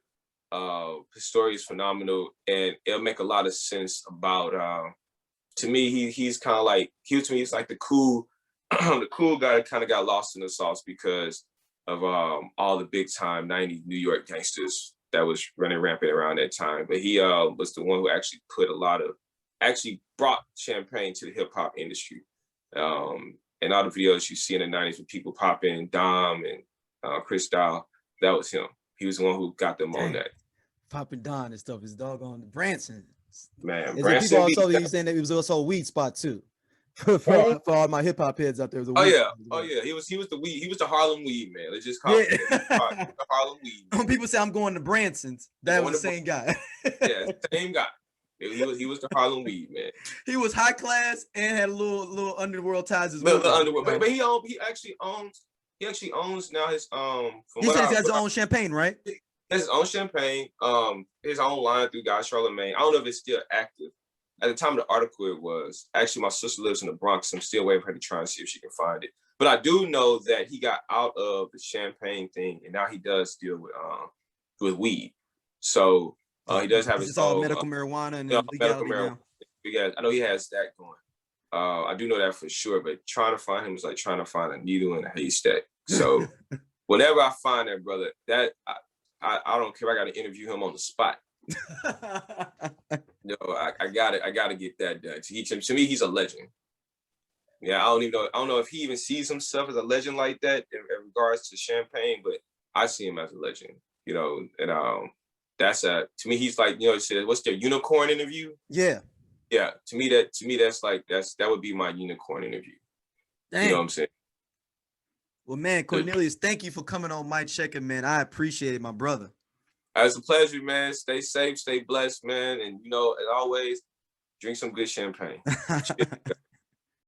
Speaker 2: His story is phenomenal, and it'll make a lot of sense about. To me, he's kind of like he's like the cool, the cool guy that kind of got lost in the sauce because of all the big time '90s New York gangsters that was running rampant around that time. But he was the one who actually brought champagne to the hip hop industry. And all the videos you see in the '90s with people popping Dom and Cristal, that was him. He was the one who got them on that.
Speaker 1: Popping Don and stuff is doggone Branson.
Speaker 2: Man,
Speaker 1: Branson. People also he's saying that it was also a weed spot too. for all my hip hop heads out there.
Speaker 2: Oh yeah. He was the weed. He was the Harlem weed man. Let's just call it the Harlem weed.
Speaker 1: When people say I'm going to Branson's, that was the same guy.
Speaker 2: Yeah, same guy. He was the Harlem weed man.
Speaker 1: He was high class and had a little underworld ties as well.
Speaker 2: Little underworld, but he actually owns now his
Speaker 1: he says he has his own champagne, right?
Speaker 2: He has his own champagne, his own line through Guy Charlemagne. I don't know if it's still active. At the time of the article, it was. Actually, my sister lives in the Bronx. I'm still waiting for her to try and see if she can find it. But I do know that he got out of the champagne thing, and now he does deal with weed. So he does have his own
Speaker 1: medical marijuana and
Speaker 2: medical marijuana. Yeah, I know he has that going. I do know that for sure. But trying to find him is like trying to find a needle in a haystack. So whenever I find that brother, that I don't care. I got to interview him on the spot. I gotta get that done. To me, he's a legend. Yeah, I don't know if he even sees himself as a legend like that in regards to champagne, but I see him as a legend. And that's to me, he's like, said, what's their unicorn interview?
Speaker 1: Yeah.
Speaker 2: To me, that would be my unicorn interview. Dang. You know what I'm saying?
Speaker 1: Well, man, Cornelius, thank you for coming on Mic Checka, man. I appreciate it, my brother.
Speaker 2: It's a pleasure, man. Stay safe, stay blessed, man. And, as always, drink some good champagne.